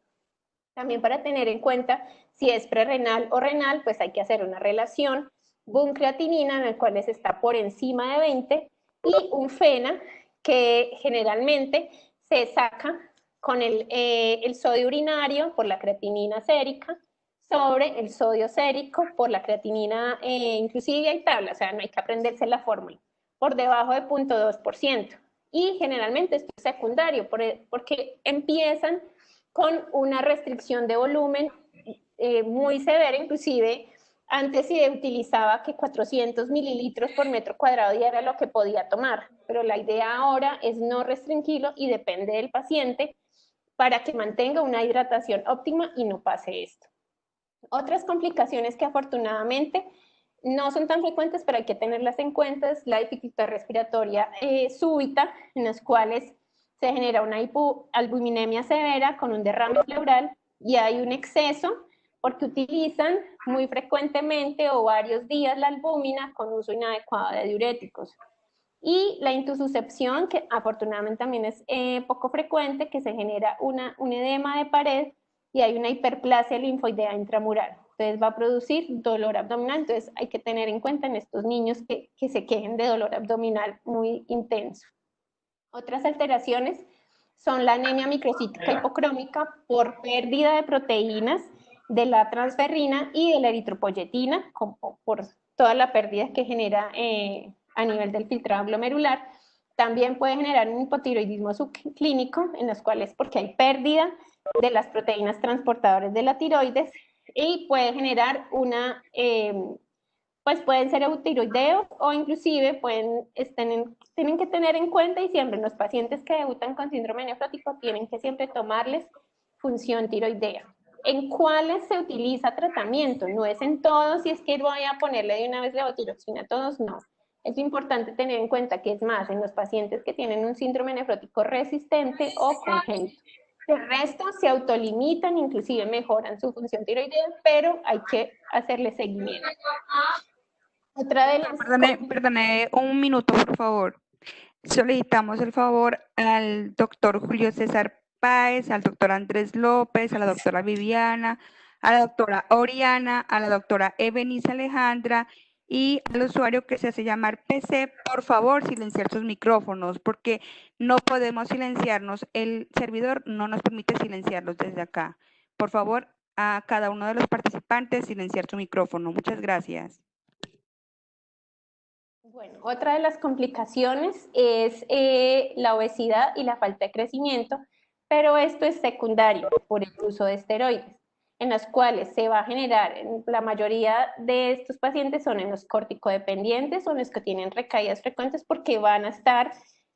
También para tener en cuenta si es prerrenal o renal, pues hay que hacer una relación BUN-creatinina, en el cual está por encima de 20, y un FENA, que generalmente se saca con el sodio urinario por la creatinina sérica sobre el sodio sérico por la creatinina, inclusive hay tabla, o sea, no hay que aprenderse la fórmula, por debajo de 0.2%. Y generalmente esto es secundario, porque empiezan con una restricción de volumen muy severa, inclusive antes se utilizaba que 400 mililitros por metro cuadrado y era lo que podía tomar, pero la idea ahora es no restringirlo y depende del paciente para que mantenga una hidratación óptima y no pase esto. Otras complicaciones que afortunadamente no son tan frecuentes, pero hay que tenerlas en cuenta, es la dificultad respiratoria súbita, en las cuales se genera una hipoalbuminemia severa con un derrame pleural y hay un exceso porque utilizan muy frecuentemente o varios días la albúmina con uso inadecuado de diuréticos. Y la intususcepción, que afortunadamente también es poco frecuente, que se genera un edema de pared y hay una hiperplasia linfoidea intramural. Entonces va a producir dolor abdominal, entonces hay que tener en cuenta en estos niños que se quejen de dolor abdominal muy intenso. Otras alteraciones son la anemia microcítica hipocrómica por pérdida de proteínas de la transferrina y de la eritropoyetina, por toda la pérdida que genera a nivel del filtrado glomerular. También puede generar un hipotiroidismo subclínico, en los cuales porque hay pérdida de las proteínas transportadoras de la tiroides y puede generar pues pueden ser eutiroideos o inclusive tienen que tener en cuenta y siempre los pacientes que debutan con síndrome nefrótico tienen que siempre tomarles función tiroidea. ¿En cuáles se utiliza tratamiento? No es en todos, si es que voy a ponerle de una vez levotiroxina a todos, no. Es importante tener en cuenta que es más en los pacientes que tienen un síndrome nefrótico resistente o congénito. El resto se autolimitan, inclusive mejoran su función tiroidea, pero hay que hacerle seguimiento. Otra de las... Perdone un minuto, por favor. Solicitamos el favor al doctor Julio César Páez, al doctor Andrés López, a la doctora Viviana, a la doctora Oriana, a la doctora Evenice Alejandra y al usuario que se hace llamar PC, por favor, silenciar sus micrófonos, porque no podemos silenciarnos. El servidor no nos permite silenciarlos desde acá. Por favor, a cada uno de los participantes silenciar su micrófono. Muchas gracias. Bueno, otra de las complicaciones es la obesidad y la falta de crecimiento, pero esto es secundario por el uso de esteroides, en las cuales se va a generar, la mayoría de estos pacientes son en los corticodependientes o en los que tienen recaídas frecuentes porque van a estar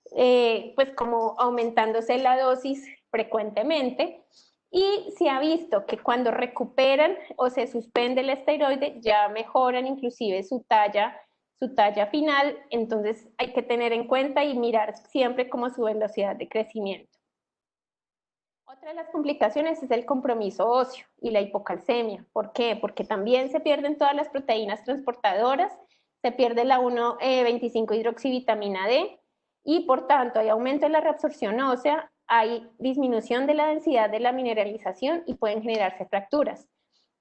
pues como aumentándose la dosis frecuentemente. Y se ha visto que cuando recuperan o se suspende el esteroide ya mejoran inclusive su talla final, entonces hay que tener en cuenta y mirar siempre cómo su velocidad de crecimiento. Otra de las complicaciones es el compromiso óseo y la hipocalcemia. ¿Por qué? Porque también se pierden todas las proteínas transportadoras, se pierde la 1,25-hidroxivitamina D y por tanto hay aumento en la reabsorción ósea, hay disminución de la densidad de la mineralización y pueden generarse fracturas.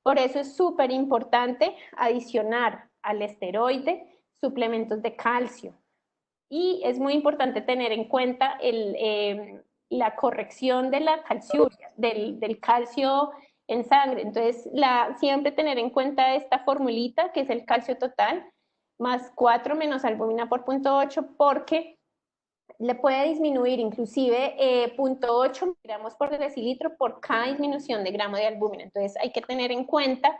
Por eso es súper importante adicionar al esteroide suplementos de calcio. Y es muy importante tener en cuenta la corrección de la calciuria, del calcio en sangre. Entonces, siempre tener en cuenta esta formulita, que es el calcio total, más 4 menos albúmina por 0.8, porque le puede disminuir inclusive 0.8 gramos por decilitro por cada disminución de gramo de albúmina. Entonces, hay que tener en cuenta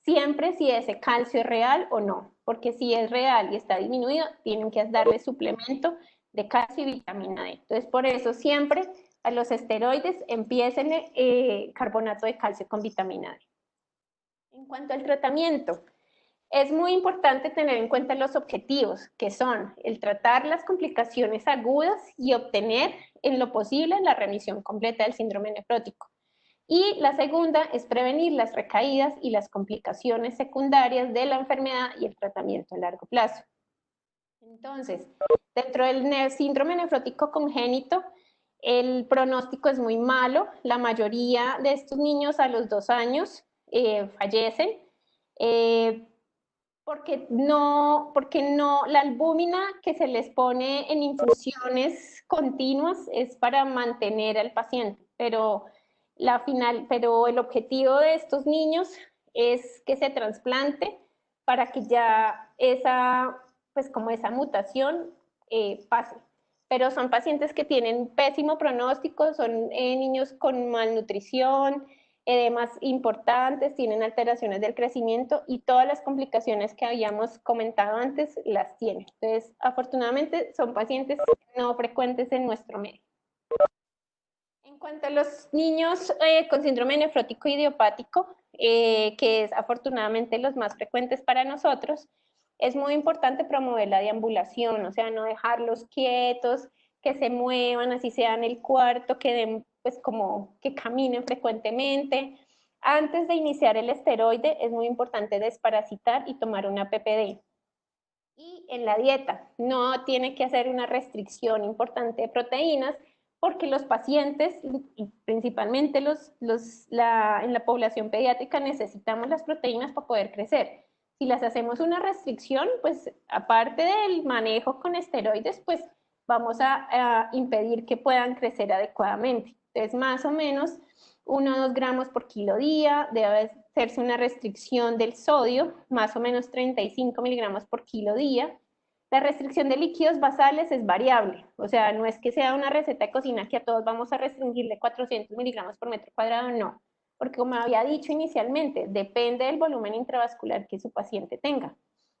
siempre si ese calcio es real o no, porque si es real y está disminuido, tienen que darle suplemento de calcio y vitamina D. Entonces, por eso siempre a los esteroides, empiecen carbonato de calcio con vitamina D. En cuanto al tratamiento, es muy importante tener en cuenta los objetivos, que son el tratar las complicaciones agudas y obtener en lo posible la remisión completa del síndrome nefrótico. Y la segunda es prevenir las recaídas y las complicaciones secundarias de la enfermedad y el tratamiento a largo plazo. Entonces, dentro del síndrome nefrótico congénito, el pronóstico es muy malo. La mayoría de estos niños a los 2 años fallecen porque no, la albúmina que se les pone en infusiones continuas es para mantener al paciente, pero el objetivo de estos niños es que se trasplante para que ya esa mutación pase. Pero son pacientes que tienen pésimo pronóstico, son niños con malnutrición, edemas importantes, tienen alteraciones del crecimiento y todas las complicaciones que habíamos comentado antes las tienen. Entonces, afortunadamente, son pacientes no frecuentes en nuestro medio. En cuanto a los niños con síndrome nefrótico idiopático, que es afortunadamente los más frecuentes para nosotros, es muy importante promover la deambulación, o sea, no dejarlos quietos, que se muevan, así sea en el cuarto, que caminen frecuentemente. Antes de iniciar el esteroide es muy importante desparasitar y tomar una PPD. Y en la dieta no tiene que hacer una restricción importante de proteínas, porque los pacientes, y principalmente en la población pediátrica, necesitamos las proteínas para poder crecer. Si las hacemos una restricción, pues aparte del manejo con esteroides, pues vamos a impedir que puedan crecer adecuadamente. Entonces, más o menos 1 o 2 gramos por kilo día, debe hacerse una restricción del sodio, más o menos 35 miligramos por kilo día. La restricción de líquidos basales es variable, o sea, no es que sea una receta de cocina que a todos vamos a restringirle 400 miligramos por metro cuadrado, no, porque como había dicho inicialmente, depende del volumen intravascular que su paciente tenga.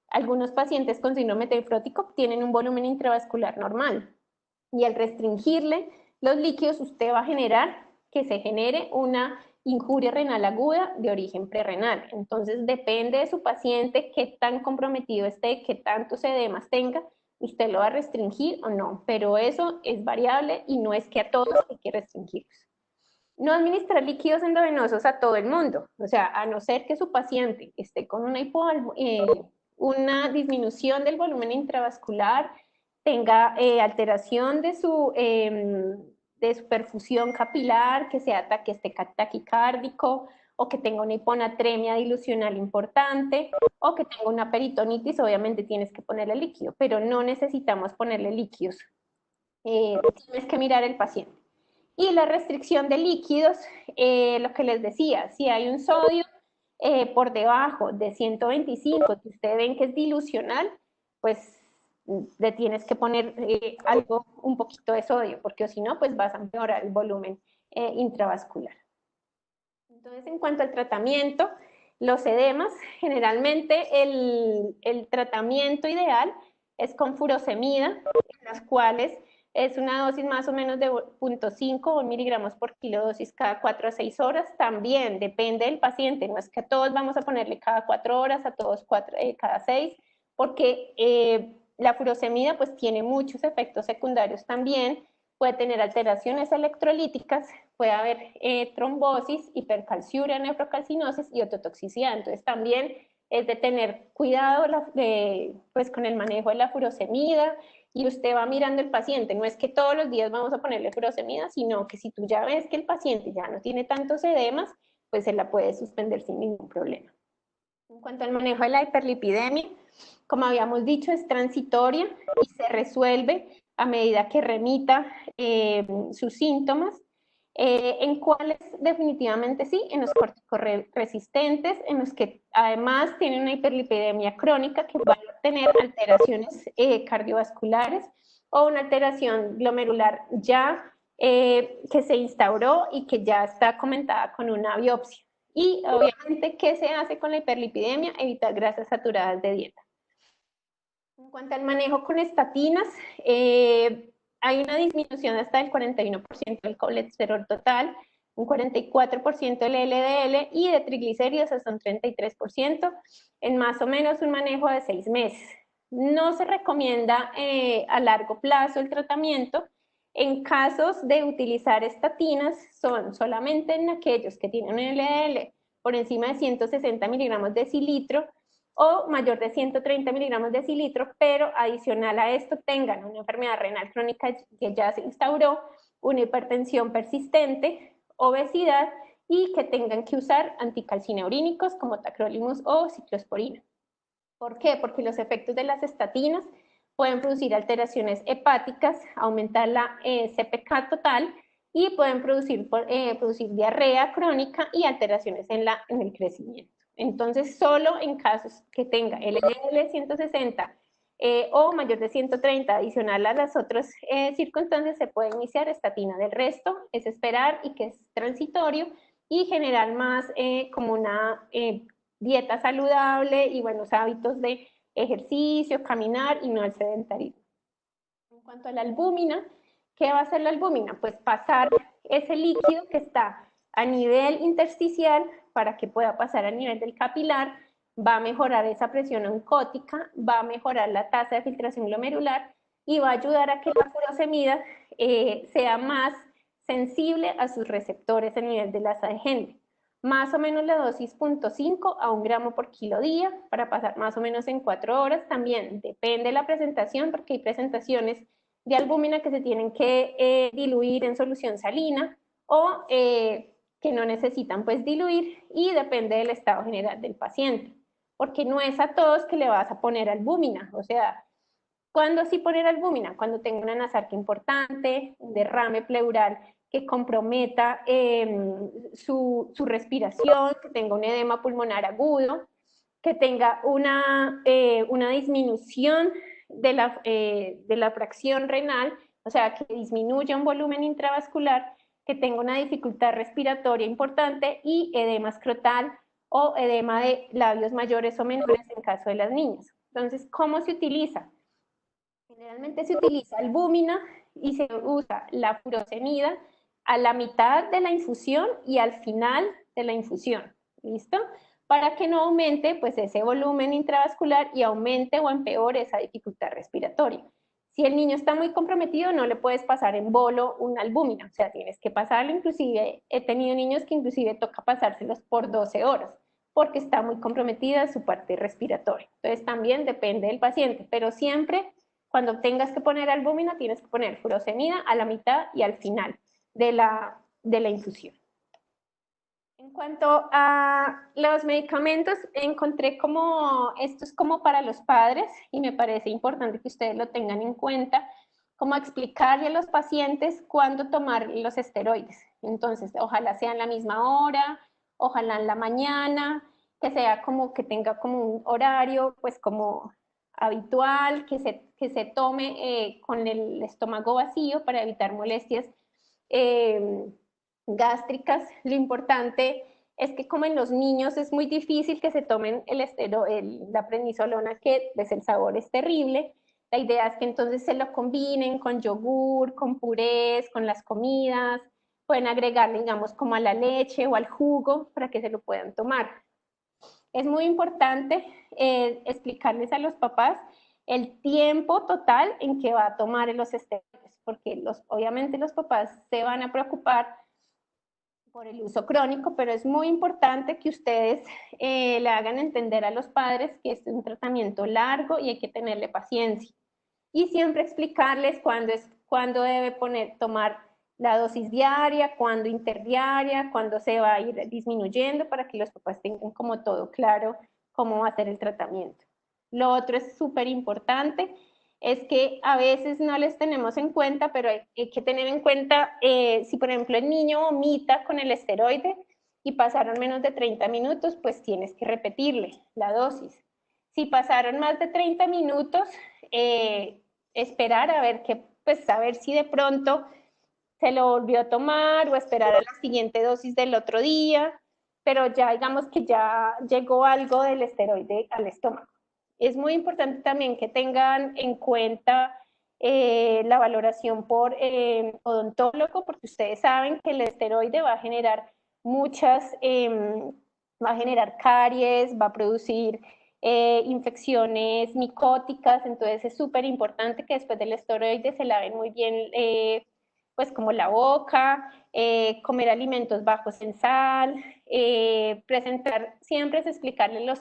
Algunos pacientes con síndrome nefrótico tienen un volumen intravascular normal y al restringirle los líquidos usted va a generar que se genere una injuria renal aguda de origen prerrenal. Entonces depende de su paciente qué tan comprometido esté, qué tantos edemas tenga, usted lo va a restringir o no, pero eso es variable y no es que a todos hay que restringirlos. No administrar líquidos endovenosos a todo el mundo, o sea, a no ser que su paciente esté con una disminución del volumen intravascular, tenga alteración de su perfusión capilar, que esté taquicárdico, o que tenga una hiponatremia dilucional importante, o que tenga una peritonitis, obviamente tienes que ponerle líquido, pero no necesitamos ponerle líquidos. Tienes que mirar el paciente. Y la restricción de líquidos, lo que les decía, si hay un sodio por debajo de 125, que ustedes ven que es dilucional, pues le tienes que poner un poquito de sodio, porque si no, pues vas a empeorar el volumen intravascular. Entonces, en cuanto al tratamiento, los edemas, generalmente el tratamiento ideal es con furosemida, en las cuales es una dosis más o menos de 0.5 o miligramos por kilo dosis cada 4 a 6 horas. También depende del paciente, no es que a todos vamos a ponerle cada 4 horas, a todos cada 6, porque la furosemida pues tiene muchos efectos secundarios también, puede tener alteraciones electrolíticas, puede haber trombosis, hipercalciuria, nefrocalcinosis y ototoxicidad. Entonces también es de tener cuidado pues con el manejo de la furosemida, y usted va mirando el paciente. No es que todos los días vamos a ponerle furosemida, sino que si tú ya ves que el paciente ya no tiene tantos edemas, pues se la puede suspender sin ningún problema. En cuanto al manejo de la hiperlipidemia, como habíamos dicho, es transitoria y se resuelve a medida que remita sus síntomas. En cuáles definitivamente sí, en los corticoresistentes, en los que además tienen una hiperlipidemia crónica que van a tener alteraciones cardiovasculares o una alteración glomerular ya que se instauró y que ya está comentada con una biopsia. Y obviamente, ¿qué se hace con la hiperlipidemia? Evitar grasas saturadas de dieta. En cuanto al manejo con estatinas, hay una disminución hasta del 41% del colesterol total, un 44% del LDL y de triglicéridos hasta un 33% en más o menos un manejo de 6 meses. No se recomienda a largo plazo el tratamiento. En casos de utilizar estatinas, son solamente en aquellos que tienen un LDL por encima de 160 miligramos de decilitro o mayor de 130 miligramos de decilitro, pero adicional a esto tengan una enfermedad renal crónica que ya se instauró, una hipertensión persistente, obesidad y que tengan que usar anticalcineurínicos como tacrolimus o ciclosporina. ¿Por qué? Porque los efectos de las estatinas pueden producir alteraciones hepáticas, aumentar la CPK total y pueden producir diarrea crónica y alteraciones en el crecimiento. Entonces, solo en casos que tenga LDL 160 o mayor de 130 adicional a las otras circunstancias se puede iniciar estatina. Del resto es esperar y que es transitorio y generar más como una dieta saludable y buenos hábitos de ejercicio, caminar y no el sedentarismo. En cuanto a la albúmina, ¿qué va a hacer la albúmina? Pues pasar ese líquido que está a nivel intersticial para que pueda pasar a nivel del capilar, va a mejorar esa presión oncótica, va a mejorar la tasa de filtración glomerular y va a ayudar a que la furosemida sea más sensible a sus receptores a nivel de la sangre. Más o menos la dosis 0.5 a 1 gramo por kilo día para pasar más o menos en 4 horas. También depende de la presentación porque hay presentaciones de albúmina que se tienen que diluir en solución salina o que no necesitan pues diluir y depende del estado general del paciente. Porque no es a todos que le vas a poner albúmina, o sea, ¿cuándo sí poner albúmina? Cuando tenga una anasarquia importante, un derrame pleural que comprometa su respiración, que tenga un edema pulmonar agudo, que tenga una disminución de la fracción renal, o sea, que disminuya un volumen intravascular, que tenga una dificultad respiratoria importante y edema escrotal o edema de labios mayores o menores en caso de las niñas. Entonces, ¿cómo se utiliza? Generalmente se utiliza albúmina y se usa la furosemida a la mitad de la infusión y al final de la infusión, ¿listo? Para que no aumente pues ese volumen intravascular y aumente o empeore esa dificultad respiratoria. Si el niño está muy comprometido, no le puedes pasar en bolo una albúmina, o sea, tienes que pasarlo, inclusive he tenido niños que inclusive toca pasárselos por 12 horas, porque está muy comprometida su parte respiratoria. Entonces también depende del paciente, pero siempre cuando tengas que poner albúmina, tienes que poner furosemida a la mitad y al final de la infusión. En cuanto a los medicamentos, encontré como, esto es como para los padres y me parece importante que ustedes lo tengan en cuenta, como explicarle a los pacientes cuándo tomar los esteroides. Entonces, ojalá sea en la misma hora, ojalá en la mañana, que sea como que tenga como un horario, pues como habitual, que se tome con el estómago vacío para evitar molestias gástricas. Lo importante es que como en los niños es muy difícil que se tomen la prednisolona, que pues el sabor es terrible, la idea es que entonces se lo combinen con yogur, con purés, con las comidas, pueden agregarle, digamos, como a la leche o al jugo para que se lo puedan tomar. Es muy importante explicarles a los papás el tiempo total en que va a tomar los esteroides, porque obviamente los papás se van a preocupar por el uso crónico, pero es muy importante que ustedes le hagan entender a los padres que es un tratamiento largo y hay que tenerle paciencia. Y siempre explicarles cuándo debe tomar la dosis diaria, cuándo interdiaria, cuándo se va a ir disminuyendo para que los papás tengan como todo claro cómo va a ser el tratamiento. Lo otro es súper importante, es que a veces no les tenemos en cuenta, pero hay que tener en cuenta si por ejemplo el niño vomita con el esteroide y pasaron menos de 30 minutos, pues tienes que repetirle la dosis. Si pasaron más de 30 minutos, esperar a ver si de pronto se lo volvió a tomar o esperar a la siguiente dosis del otro día, pero ya digamos que ya llegó algo del esteroide al estómago. Es muy importante también que tengan en cuenta la valoración por odontólogo, porque ustedes saben que el esteroide va a generar va a generar caries, va a producir infecciones micóticas, entonces es súper importante que después del esteroide se laven muy bien pues como la boca, comer alimentos bajos en sal, siempre es explicarle los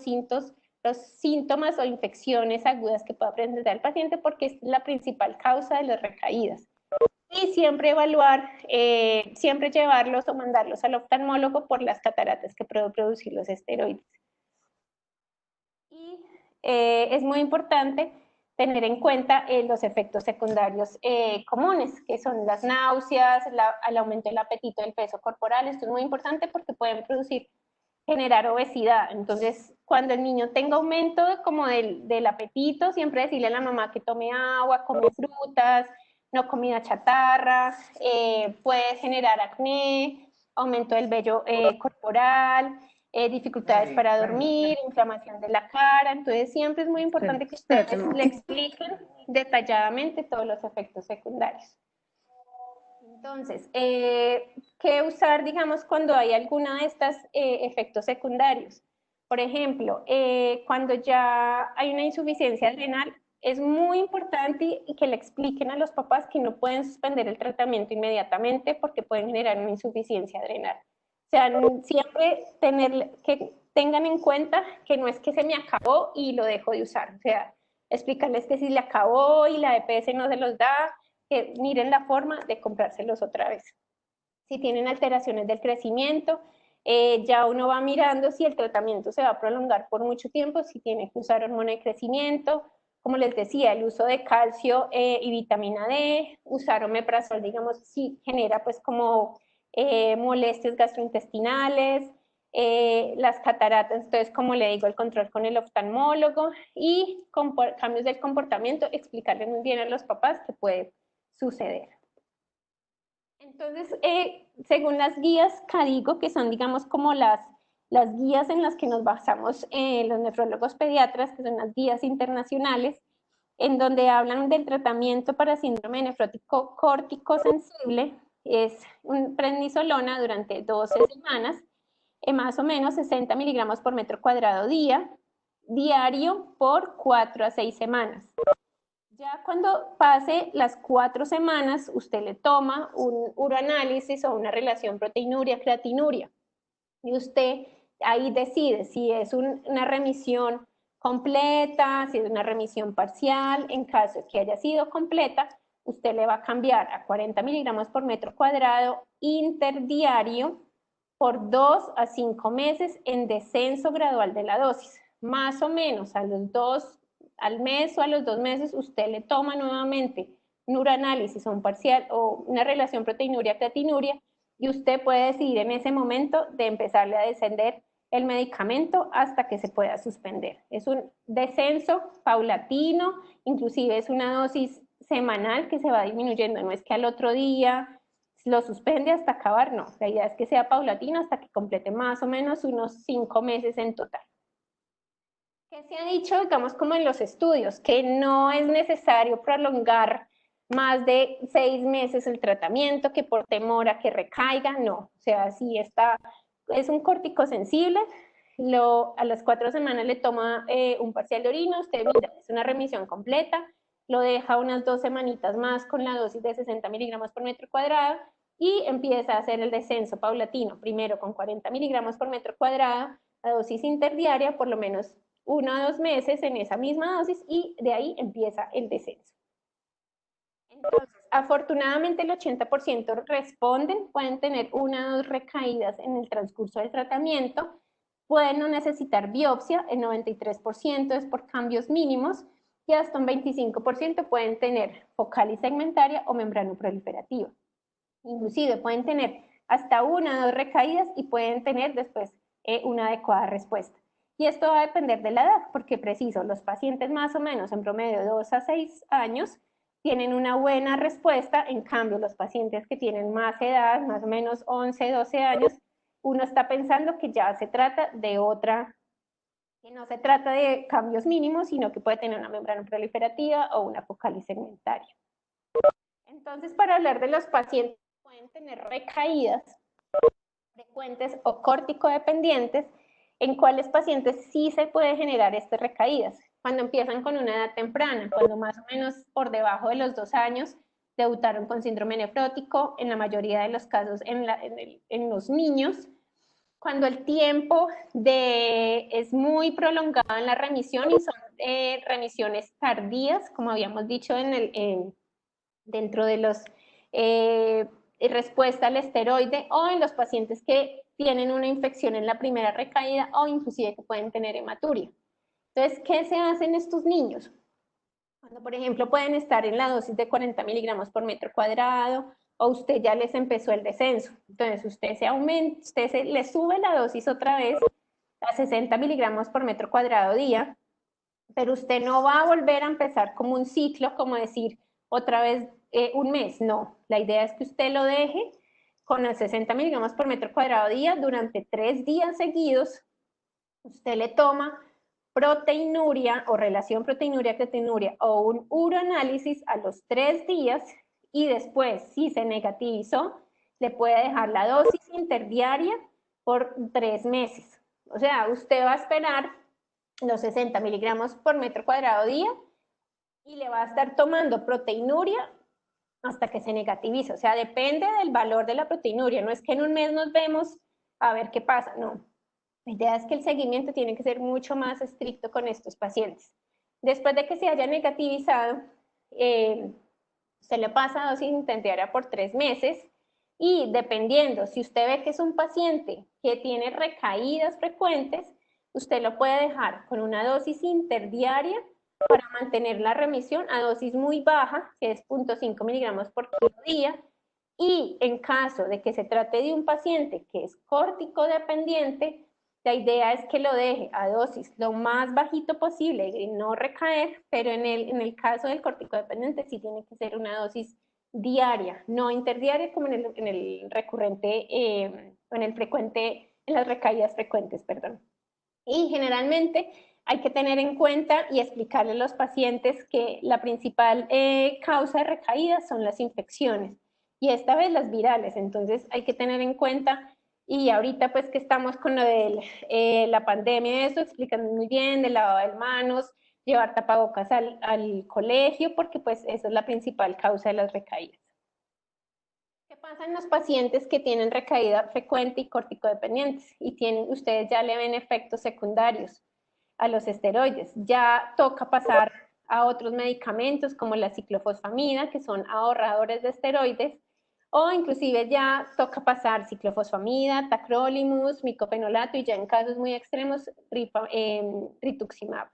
síntomas o infecciones agudas que pueda presentar el paciente porque es la principal causa de las recaídas. Y siempre evaluar, siempre llevarlos o mandarlos al oftalmólogo por las cataratas que pueden producir los esteroides. Y es muy importante tener en cuenta los efectos secundarios comunes, que son las náuseas, el aumento del apetito, del peso corporal. Esto es muy importante porque pueden generar obesidad. Entonces, cuando el niño tenga aumento como del apetito, siempre decirle a la mamá que tome agua, come frutas, no comida chatarra, puede generar acné, aumento del vello corporal, dificultades para dormir, inflamación de la cara. Entonces, siempre es muy importante que ustedes le expliquen detalladamente todos los efectos secundarios. Entonces, ¿qué usar, digamos, cuando hay alguna de estos efectos secundarios? Por ejemplo, cuando ya hay una insuficiencia adrenal, es muy importante que le expliquen a los papás que no pueden suspender el tratamiento inmediatamente porque pueden generar una insuficiencia adrenal. O sea, siempre que tengan en cuenta que no es que se me acabó y lo dejo de usar. O sea, explicarles que si le acabó y la EPS no se los da, que miren la forma de comprárselos otra vez. Si tienen alteraciones del crecimiento, ya uno va mirando si el tratamiento se va a prolongar por mucho tiempo, si tiene que usar hormona de crecimiento, como les decía, el uso de calcio y vitamina D, usar omeprazol, digamos, si genera pues como molestias gastrointestinales, las cataratas, entonces como le digo, el control con el oftalmólogo y cambios del comportamiento, explicarle muy bien a los papás que puede suceder. Entonces, según las guías CADIGO, que son, digamos, como las guías en las que nos basamos los nefrólogos pediatras, que son las guías internacionales, en donde hablan del tratamiento para síndrome nefrótico córtico sensible, es un prednisolona durante 12 semanas, más o menos 60 miligramos por metro cuadrado diario por 4 a 6 semanas. Ya cuando pase las 4 semanas, usted le toma un uroanálisis o una relación proteinuria-creatinuria y usted ahí decide si es una remisión completa, si es una remisión parcial. En caso de que haya sido completa, usted le va a cambiar a 40 miligramos por metro cuadrado interdiario por 2 a 5 meses en descenso gradual de la dosis. Más o menos al mes o a los 2 meses usted le toma nuevamente un uranálisis o un parcial o una relación proteinuria-creatinuria y usted puede decidir en ese momento de empezarle a descender el medicamento hasta que se pueda suspender. Es un descenso paulatino, inclusive es una dosis semanal que se va disminuyendo, no es que al otro día lo suspende hasta acabar, no. La idea es que sea paulatino hasta que complete más o menos unos 5 meses en total. ¿Qué se ha dicho, digamos, como en los estudios? Que no es necesario prolongar más de 6 meses el tratamiento, que por temor a que recaiga, no. O sea, si es un córtico sensible, a las 4 semanas le toma un parcial de orina, usted mira, es una remisión completa, lo deja unas 2 semanitas más con la dosis de 60 miligramos por metro cuadrado y empieza a hacer el descenso paulatino, primero con 40 miligramos por metro cuadrado, la dosis interdiaria, por lo menos 1 a 2 meses en esa misma dosis y de ahí empieza el descenso. Entonces, afortunadamente el 80% responden, pueden tener 1 o 2 recaídas en el transcurso del tratamiento, pueden no necesitar biopsia, el 93% es por cambios mínimos y hasta un 25% pueden tener focal y segmentaria o membrana proliferativa. Inclusive pueden tener hasta 1 o 2 recaídas y pueden tener después una adecuada respuesta. Y esto va a depender de la edad, porque preciso, los pacientes más o menos en promedio de 2 a 6 años tienen una buena respuesta, en cambio los pacientes que tienen más edad, más o menos 11, 12 años, uno está pensando que ya se trata de que no se trata de cambios mínimos, sino que puede tener una membrana proliferativa o una focal y segmentaria. Entonces, para hablar de los pacientes que pueden tener recaídas frecuentes o córtico-dependientes, ¿en cuáles pacientes sí se puede generar estas recaídas? Cuando empiezan con una edad temprana, cuando más o menos por debajo de los 2 años debutaron con síndrome nefrótico, en la mayoría de los casos en los niños, cuando el tiempo es muy prolongado en la remisión y son remisiones tardías, como habíamos dicho dentro de los respuesta al esteroide, o en los pacientes que tienen una infección en la primera recaída o inclusive que pueden tener hematuria. Entonces, ¿qué se hace en estos niños? Cuando, por ejemplo, pueden estar en la dosis de 40 miligramos por metro cuadrado, o usted ya les empezó el descenso. Entonces, usted le sube la dosis otra vez a 60 miligramos por metro cuadrado día, pero usted no va a volver a empezar como un ciclo, como decir otra vez un mes. No, la idea es que usted lo deje con los 60 miligramos por metro cuadrado día durante 3 días seguidos. Usted le toma proteinuria o relación proteinuria-creatinuria o un uroanálisis a los 3 días y después, si se negativizó, le puede dejar la dosis interdiaria por 3 meses. O sea, usted va a esperar los 60 miligramos por metro cuadrado día y le va a estar tomando proteinuria hasta que se negativice. O sea, depende del valor de la proteinuria. No es que en un mes nos vemos a ver qué pasa, no. La idea es que el seguimiento tiene que ser mucho más estricto con estos pacientes. Después de que se haya negativizado, se le pasa dosis interdiaria por 3 meses y dependiendo, si usted ve que es un paciente que tiene recaídas frecuentes, usted lo puede dejar con una dosis interdiaria para mantener la remisión a dosis muy baja, que es 0.5 miligramos por kilo día, y en caso de que se trate de un paciente que es córtico dependiente, la idea es que lo deje a dosis lo más bajito posible y no recaer, pero en el caso del córtico dependiente sí tiene que ser una dosis diaria, no interdiaria como en el recurrente, en el frecuente, en las recaídas frecuentes, perdón. Y generalmente hay que tener en cuenta y explicarle a los pacientes que la principal causa de recaídas son las infecciones y esta vez las virales. Entonces hay que tener en cuenta, y ahorita pues que estamos con lo de la pandemia, eso explican muy bien, del lavado de manos, llevar tapabocas al colegio, porque pues esa es la principal causa de las recaídas. ¿Qué pasa en los pacientes que tienen recaída frecuente y corticodependientes y ustedes ya le ven efectos secundarios a los esteroides? Ya toca pasar a otros medicamentos como la ciclofosfamida, que son ahorradores de esteroides, o inclusive ya toca pasar ciclofosfamida, tacrolimus, micopenolato y ya en casos muy extremos rituximab.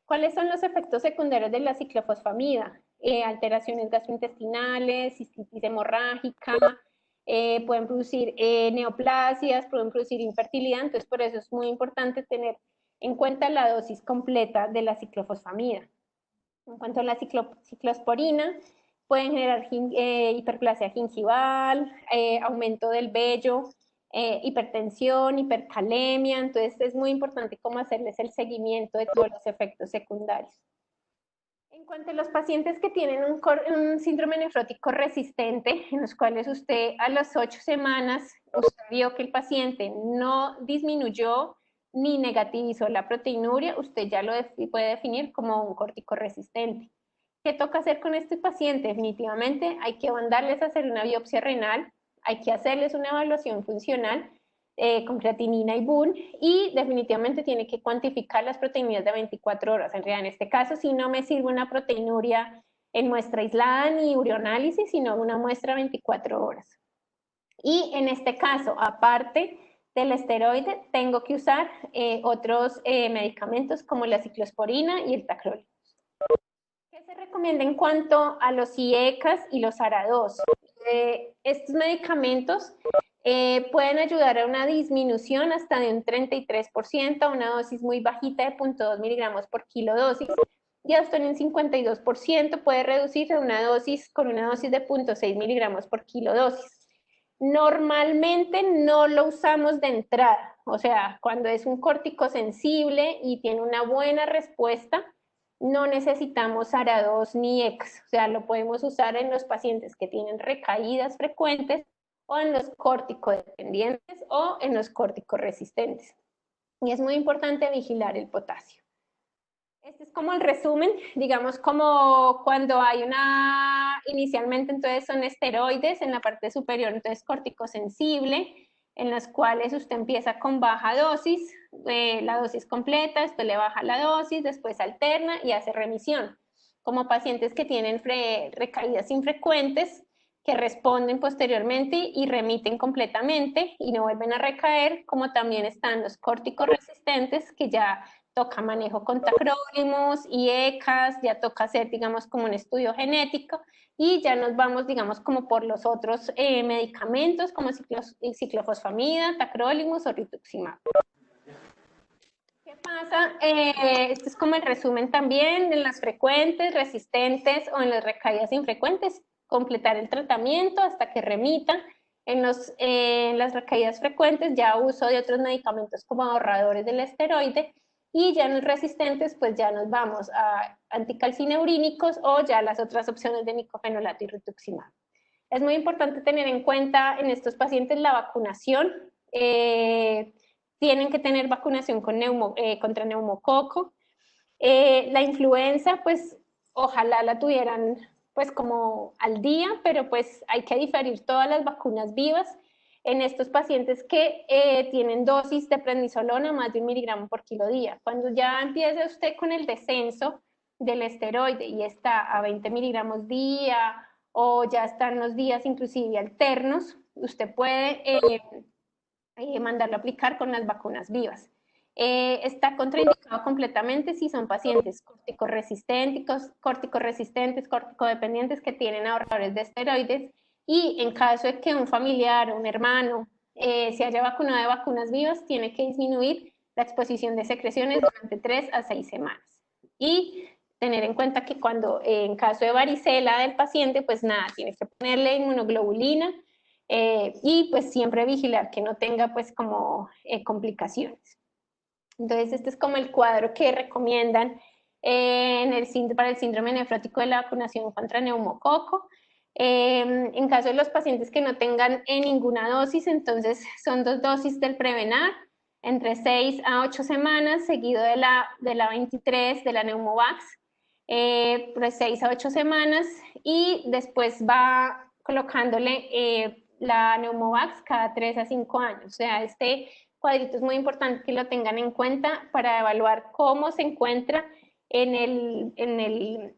¿Cuáles son los efectos secundarios de la ciclofosfamida? Alteraciones gastrointestinales, cistitis hemorrágica, pueden producir neoplasias, pueden producir infertilidad, entonces por eso es muy importante tener en cuenta la dosis completa de la ciclofosfamida. En cuanto a la ciclosporina, pueden generar hiperplasia gingival, aumento del vello, hipertensión, hipercalemia, entonces es muy importante cómo hacerles el seguimiento de todos los efectos secundarios. En cuanto a los pacientes que tienen un síndrome nefrótico resistente, en los cuales usted a las 8 semanas, usted vio que el paciente no disminuyó ni negativizó la proteinuria, usted ya lo puede definir como un córtico resistente. ¿Qué toca hacer con este paciente? Definitivamente hay que mandarles a hacer una biopsia renal, hay que hacerles una evaluación funcional con creatinina y BUN, y definitivamente tiene que cuantificar las proteínas de 24 horas. En realidad, en este caso, si no me sirve una proteinuria en muestra aislada ni ureanálisis, sino una muestra 24 horas. Y en este caso, aparte del esteroide, tengo que usar otros medicamentos como la ciclosporina y el tacrolimus. ¿Qué se recomienda en cuanto a los IECAS y los ARA2? Estos medicamentos pueden ayudar a una disminución hasta de un 33%, a una dosis muy bajita de 0.2 miligramos por kilo dosis, y hasta en un 52% puede reducirse a una dosis con una dosis de 0.6 miligramos por kilo dosis. Normalmente no lo usamos de entrada, o sea, cuando es un córtico sensible y tiene una buena respuesta, no necesitamos ARA2 ni ECAS, o sea, lo podemos usar en los pacientes que tienen recaídas frecuentes o en los córticodependientes o en los córticoresistentes. Y es muy importante vigilar el potasio. Este es como el resumen, digamos como cuando hay inicialmente entonces son esteroides en la parte superior, entonces corticosensible, en las cuales usted empieza con baja dosis, la dosis completa, después le baja la dosis, después alterna y hace remisión. Como pacientes que tienen recaídas infrecuentes, que responden posteriormente y remiten completamente y no vuelven a recaer, como también están los córticoresistentes, que ya toca manejo con tacrolimus y ECAS, ya toca hacer, digamos, como un estudio genético, y ya nos vamos, digamos, como por los otros medicamentos, como ciclofosfamida, tacrolimus o rituximab. ¿Qué pasa? Este es como el resumen también en las frecuentes, resistentes o en las recaídas infrecuentes. Completar el tratamiento hasta que remita. En las recaídas frecuentes ya uso de otros medicamentos como ahorradores del esteroide, y ya en los resistentes pues ya nos vamos a anticalcineurínicos o ya las otras opciones de micofenolato y rituximab. Es muy importante tener en cuenta en estos pacientes la vacunación. Tienen que tener vacunación contra neumococo. La influenza, pues ojalá la tuvieran pues como al día, pero pues hay que diferir todas las vacunas vivas en estos pacientes que tienen dosis de prednisolona más de 1 miligramo por kilo día. Cuando ya empiece usted con el descenso del esteroide y está a 20 miligramos día o ya están los días inclusive alternos, usted puede mandarlo a aplicar con las vacunas vivas. Está contraindicado completamente si son pacientes córticoresistentes, córticodependientes que tienen ahorradores de esteroides, y en caso de que un familiar o un hermano se haya vacunado de vacunas vivas, tiene que disminuir la exposición de secreciones durante 3 a 6 semanas. Y tener en cuenta que cuando en caso de varicela del paciente, pues nada, tiene que ponerle inmunoglobulina, y pues siempre vigilar que no tenga pues como complicaciones. Entonces este es como el cuadro que recomiendan para el síndrome nefrótico de la vacunación contra neumococo. En caso de los pacientes que no tengan ninguna dosis, entonces son 2 dosis del Prevenar, entre 6 a 8 semanas, seguido de la 23 de la Neumovax, pues 6 a 8 semanas, y después va colocándole la Neumovax cada 3 a 5 años. O sea, este cuadrito es muy importante que lo tengan en cuenta para evaluar cómo se encuentra en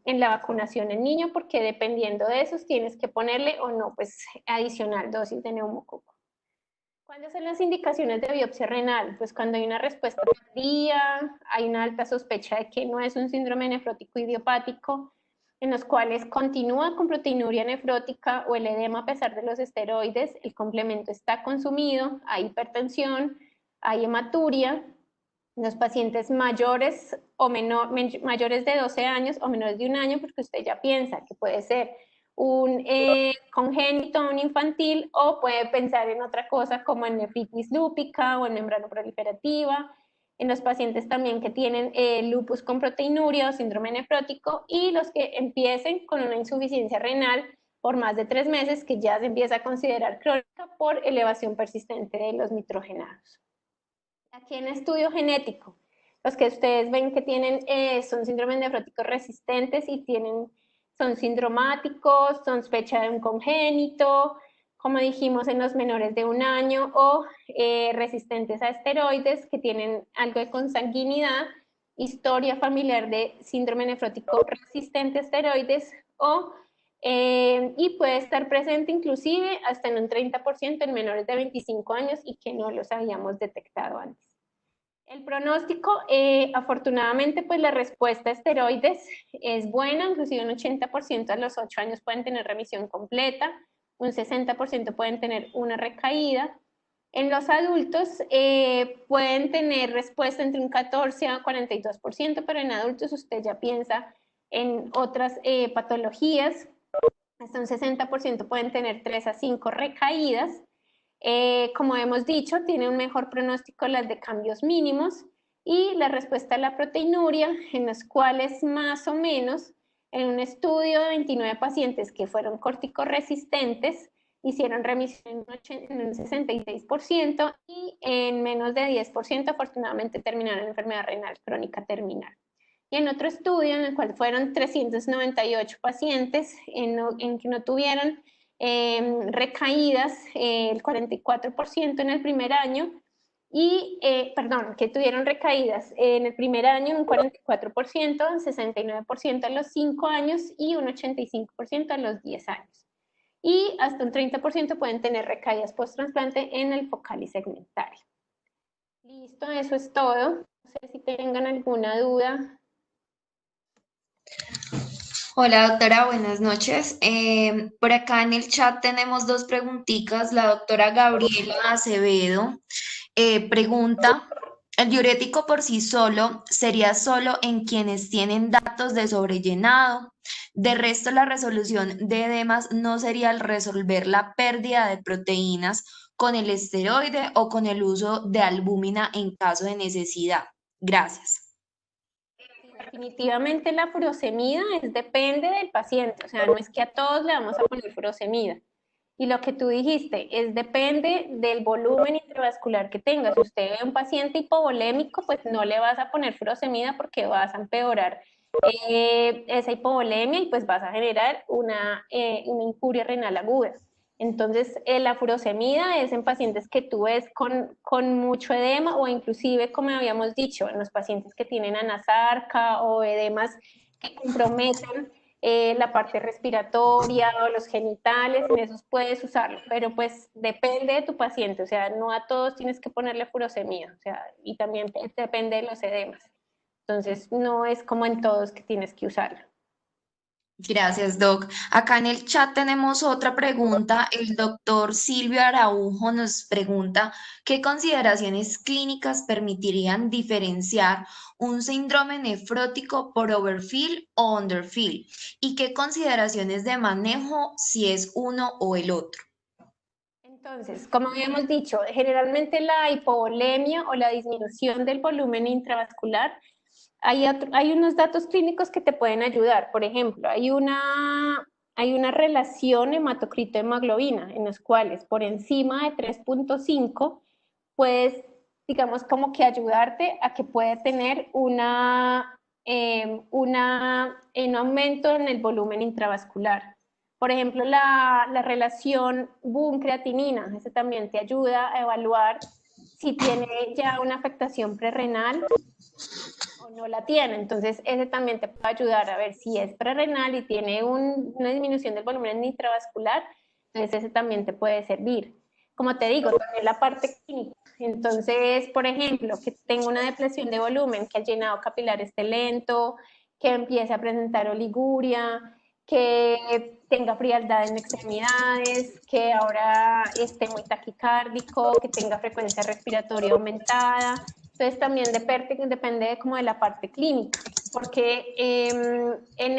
la vacunación en niño, porque dependiendo de eso tienes que ponerle o no, pues adicional dosis de neumococo. ¿Cuáles son las indicaciones de biopsia renal? Pues cuando hay una respuesta tardía, hay una alta sospecha de que no es un síndrome nefrótico idiopático, en los cuales continúa con proteinuria nefrótica o el edema a pesar de los esteroides, el complemento está consumido, hay hipertensión, hay hematuria. Los pacientes mayores mayores de 12 años o menores de 1 año, porque usted ya piensa que puede ser un congénito, un infantil, o puede pensar en otra cosa como en nefritis lúpica o en membrana proliferativa. En los pacientes también que tienen lupus con proteinuria o síndrome nefrótico, y los que empiecen con una insuficiencia renal por más de 3 meses, que ya se empieza a considerar crónica por elevación persistente de los nitrogenados. Aquí en estudio genético, los que ustedes ven que tienen son síndromes nefróticos resistentes y son sindromáticos, son sospecha de un congénito, como dijimos en los menores de 1 año, o resistentes a esteroides que tienen algo de consanguinidad, historia familiar de síndrome nefrótico resistente a esteroides, y puede estar presente inclusive hasta en un 30% en menores de 25 años y que no los habíamos detectado antes. El pronóstico, afortunadamente, pues la respuesta a esteroides es buena, inclusive un 80% a los 8 años pueden tener remisión completa, un 60% pueden tener una recaída. En los adultos pueden tener respuesta entre un 14 a 42%, pero en adultos usted ya piensa en otras patologías. Hasta un 60% pueden tener 3 a 5 recaídas. Como hemos dicho, tiene un mejor pronóstico las de cambios mínimos. y la respuesta a la proteinuria, en los cuales más o menos en un estudio de 29 pacientes que fueron corticoresistentes, hicieron remisión en un 66% y en menos de 10% afortunadamente terminaron en enfermedad renal crónica terminal. Y en otro estudio en el cual fueron 398 pacientes en que no tuvieron recaídas, el 44% en el primer año, y, que tuvieron recaídas en el primer año un 44%, un 69% a los 5 años y un 85% a los 10 años. Y hasta un 30% pueden tener recaídas post-trasplante en el focal y segmentario. Listo, eso es todo. No sé si tengan alguna duda. Hola doctora, buenas noches. Por acá en el chat tenemos dos preguntitas. La doctora Gabriela Acevedo pregunta, ¿el diurético por sí solo sería solo en quienes tienen datos de sobrellenado? De resto, la resolución de edemas no sería al resolver la pérdida de proteínas con el esteroide o con el uso de albúmina en caso de necesidad. Gracias. Definitivamente la furosemida depende del paciente, o sea, no es que a todos le vamos a poner furosemida. Y lo que tú dijiste, depende del volumen intravascular que tenga. Si usted ve un paciente hipovolémico, pues no le vas a poner furosemida porque vas a empeorar esa hipovolemia y pues vas a generar una incuria renal aguda. Entonces, la furosemida es en pacientes que tú ves con mucho edema o inclusive, como habíamos dicho, en los pacientes que tienen anasarca o edemas que comprometen la parte respiratoria o los genitales, en esos puedes usarlo, pero pues depende de tu paciente, o sea, no a todos tienes que ponerle furosemida, o sea, y también depende de los edemas. Entonces, no es como en todos que tienes que usarlo. Gracias, Doc. Acá en el chat tenemos otra pregunta. El doctor Silvio Araujo nos pregunta, ¿qué consideraciones clínicas permitirían diferenciar un síndrome nefrótico por overfill o underfill? ¿Y qué consideraciones de manejo si es uno o el otro? Entonces, como habíamos dicho, generalmente la hipovolemia o la disminución del volumen intravascular, hay unos datos clínicos que te pueden ayudar. Por ejemplo, hay una relación hematocrito-hemoglobina en los cuales por encima de 3.5 puedes, digamos, como que ayudarte a que pueda tener un aumento en el volumen intravascular. Por ejemplo, la relación BUN-creatinina, ese también te ayuda a evaluar si tiene ya una afectación prerrenal o no la tiene. Entonces, ese también te puede ayudar a ver si es prerrenal y tiene una disminución del volumen intravascular, entonces ese también te puede servir. Como te digo, también la parte clínica. Entonces, por ejemplo, que tenga una depresión de volumen, que el llenado capilar esté lento, que empiece a presentar oliguria, que tenga frialdad en extremidades, que ahora esté muy taquicárdico, que tenga frecuencia respiratoria aumentada. Entonces también depende como de la parte clínica, porque en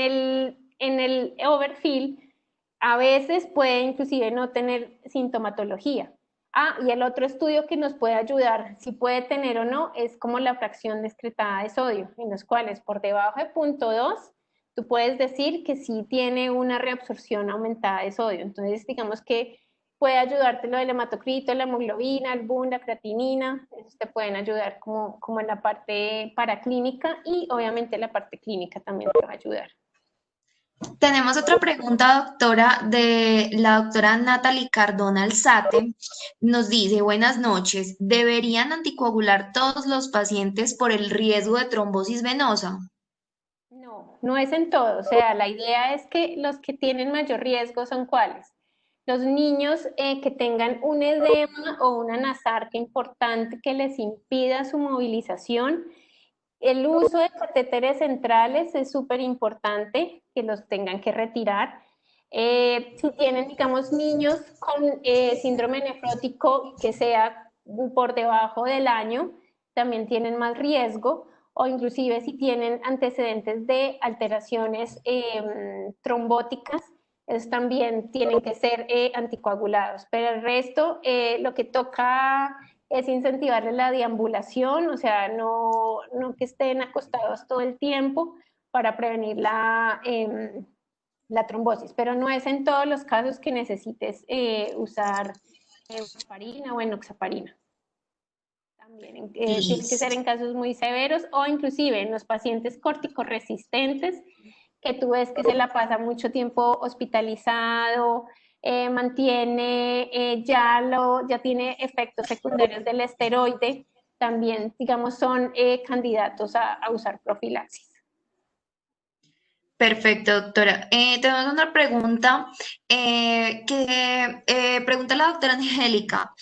el overfill a veces puede inclusive no tener sintomatología. Y el otro estudio que nos puede ayudar, si puede tener o no, es como la fracción descretada de sodio, en los cuales por debajo de 0.2 tú puedes decir que sí tiene una reabsorción aumentada de sodio. Entonces, digamos que puede ayudarte lo del hematocrito, la hemoglobina, el BUN, la creatinina, esos te pueden ayudar como en la parte paraclínica y obviamente la parte clínica también te va a ayudar. Tenemos otra pregunta, doctora, de la doctora Natalie Cardona Alzate. Nos dice, buenas noches, ¿deberían anticoagular todos los pacientes por el riesgo de trombosis venosa? No, no es en todo. O sea, la idea es que los que tienen mayor riesgo son ¿cuáles? Los niños que tengan un edema o una anasarca importante que les impida su movilización. El uso de catéteres centrales es súper importante que los tengan que retirar. Si tienen, digamos, niños con síndrome nefrótico que sea por debajo del año, también tienen más riesgo, o inclusive si tienen antecedentes de alteraciones trombóticas, esos también tienen que ser anticoagulados. Pero el resto, lo que toca es incentivarles la deambulación, o sea, no que estén acostados todo el tiempo para prevenir la trombosis, pero no es en todos los casos que necesites usar warfarina o enoxaparina. También tiene que ser en casos muy severos o inclusive en los pacientes corticoresistentes, que tú ves que se la pasa mucho tiempo hospitalizado, ya tiene efectos secundarios del esteroide, también, digamos, son candidatos a usar profilaxis. Perfecto, doctora. Tenemos una pregunta pregunta la doctora Angélica.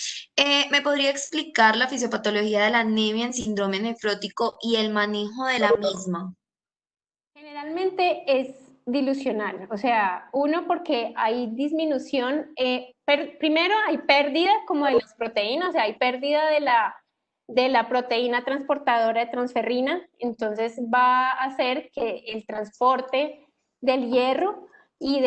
¿Me podría explicar la fisiopatología de la anemia en síndrome nefrótico y el manejo de la misma? Generalmente es dilucional, o sea, uno porque hay disminución, primero hay pérdida como de las proteínas, o sea, hay pérdida de la proteína transportadora de transferrina, entonces va a hacer que el transporte del hierro y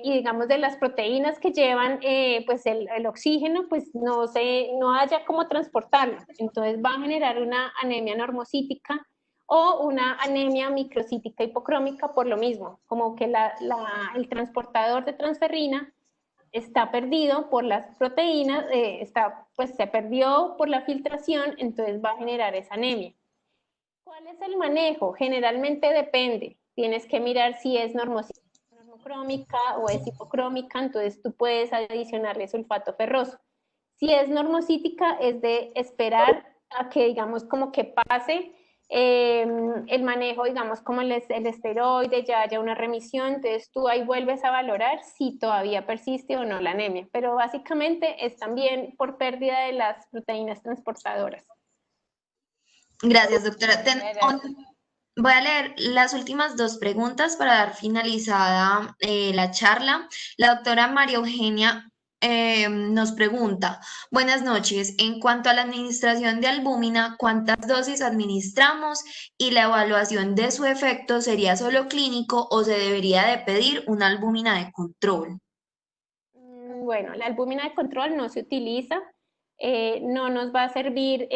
digamos de las proteínas que llevan pues el oxígeno, pues no haya cómo transportarlo, entonces va a generar una anemia normocítica o una anemia microcítica hipocrómica por lo mismo, como que el transportador de transferrina está perdido por las proteínas, pues se perdió por la filtración, entonces va a generar esa anemia. ¿Cuál es el manejo? Generalmente depende. Tienes que mirar si es normocrómica o es hipocrómica, entonces tú puedes adicionarle sulfato ferroso. Si es normocítica, es de esperar a que, digamos, como que pase el manejo, digamos, como el esteroide, ya haya una remisión, entonces tú ahí vuelves a valorar si todavía persiste o no la anemia, pero básicamente es también por pérdida de las proteínas transportadoras. Gracias, doctora. Voy a leer las últimas dos preguntas para dar finalizada la charla. La doctora María Eugenia nos pregunta, buenas noches, en cuanto a la administración de albúmina, ¿cuántas dosis administramos y la evaluación de su efecto sería solo clínico o se debería de pedir una albúmina de control? Bueno, la albúmina de control no se utiliza, no nos va a servir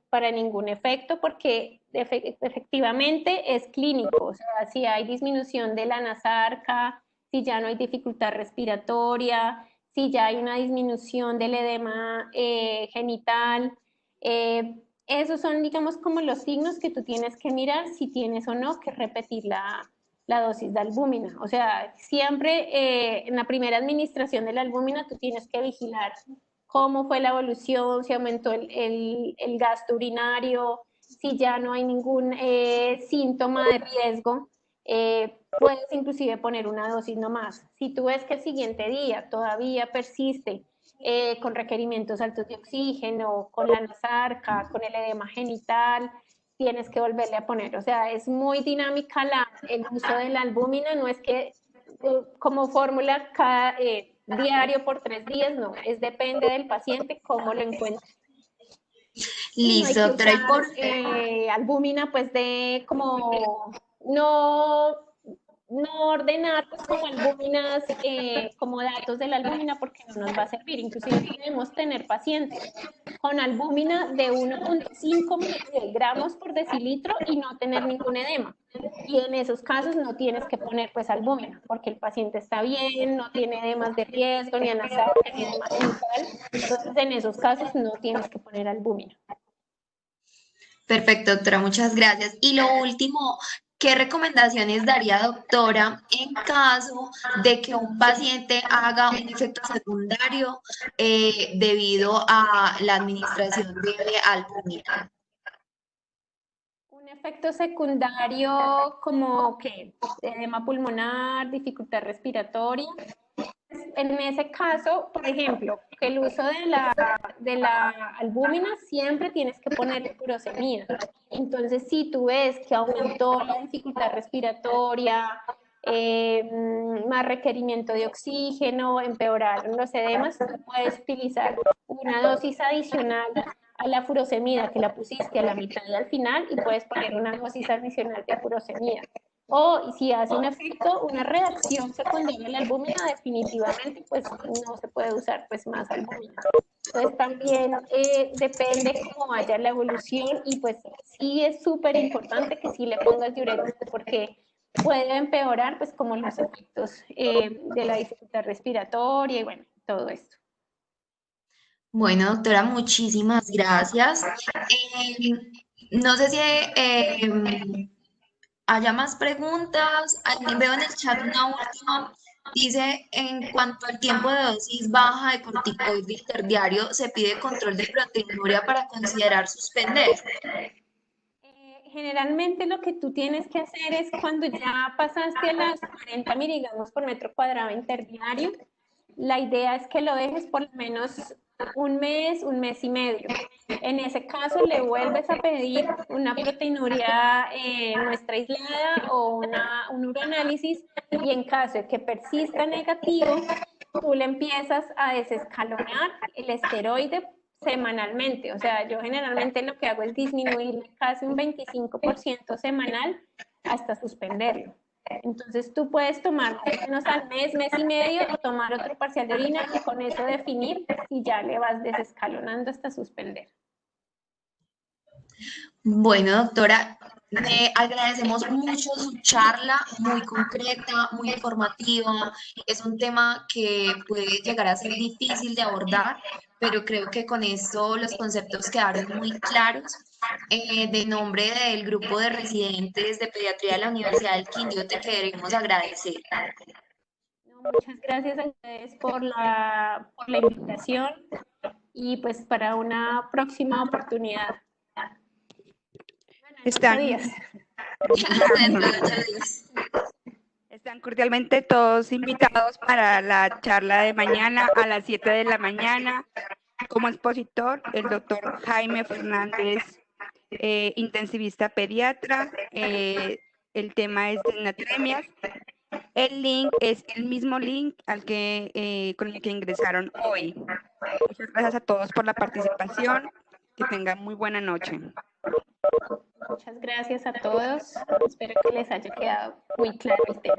para ningún efecto porque efectivamente es clínico, o sea, si hay disminución de la nasarca, si ya no hay dificultad respiratoria, si ya hay una disminución del edema genital, esos son, digamos, como los signos que tú tienes que mirar si tienes o no que repetir la dosis de albúmina. O sea, siempre en la primera administración de la albúmina tú tienes que vigilar cómo fue la evolución, si aumentó el gasto urinario, si ya no hay ningún síntoma de riesgo, puedes inclusive poner una dosis nomás. Si tú ves que el siguiente día todavía persiste con requerimientos altos de oxígeno, con la nasarca, con el edema genital, tienes que volverle a poner. O sea, es muy dinámica el uso de la albúmina, no es que como fórmula diario por 3 días, no, depende del paciente cómo lo encuentre. Listo, no hay doctora. que usar, albúmina, pues como no ordenar pues, como albúminas, como datos de la albúmina porque no nos va a servir. Inclusive podemos tener pacientes con albúmina de 1.5 gramos por decilitro y no tener ningún edema. Y en esos casos no tienes que poner pues albúmina porque el paciente está bien, no tiene edemas de riesgo, ni anasarca, ni edema genital. Entonces en esos casos no tienes que poner albúmina. Perfecto, doctora, muchas gracias. Y lo último, ¿qué recomendaciones daría, doctora, en caso de que un paciente haga un efecto secundario debido a la administración de albúmina? Un efecto secundario como que edema pulmonar, dificultad respiratoria. En ese caso, por ejemplo, el uso de la albúmina siempre tienes que poner furosemida. Entonces, si tú ves que aumentó la dificultad respiratoria, más requerimiento de oxígeno, empeoraron los edemas, tú puedes utilizar una dosis adicional a la furosemida que la pusiste a la mitad y al final y puedes poner una dosis adicional de furosemida. o si hace un efecto, una reacción secundaria a la albúmina, definitivamente pues no se puede usar pues más albúmina. Entonces también depende cómo vaya la evolución y pues sí es súper importante que sí le pongas diurético porque puede empeorar pues como los efectos de la dificultad respiratoria y bueno, todo esto. Bueno, doctora, muchísimas gracias. No sé si haya más preguntas. Veo en el chat una última. Dice, en cuanto al tiempo de dosis baja de corticoide interdiario, se pide control de proteinuria para considerar suspender. Generalmente lo que tú tienes que hacer es cuando ya pasaste a las 40 miligramos por metro cuadrado interdiario, la idea es que lo dejes por lo menos un mes y medio. En ese caso le vuelves a pedir una proteinuria muestra aislada o un uroanálisis y en caso de que persista negativo, tú le empiezas a desescalonar el esteroide semanalmente. O sea, yo generalmente lo que hago es disminuir casi un 25% semanal hasta suspenderlo. Entonces tú puedes tomar más o menos al mes y medio o tomar otro parcial de orina y con eso definir si ya le vas desescalonando hasta suspender. Bueno, doctora, le agradecemos mucho su charla, muy concreta, muy informativa. Es un tema que puede llegar a ser difícil de abordar, pero creo que con esto los conceptos quedaron muy claros. De nombre del grupo de residentes de pediatría de la Universidad del Quindío, te queremos agradecer. No, muchas gracias a ustedes por la invitación y pues para una próxima oportunidad. Bueno, en 8 días. Dentro de 8 días. Están cordialmente todos invitados para la charla de mañana a las 7 de la mañana. Como expositor, el doctor Jaime Fernández, intensivista pediatra. El tema es disnatremias. El link es el mismo link con el que ingresaron hoy. Muchas gracias a todos por la participación. Que tengan muy buena noche. Muchas gracias a todos. Espero que les haya quedado muy claro el tema.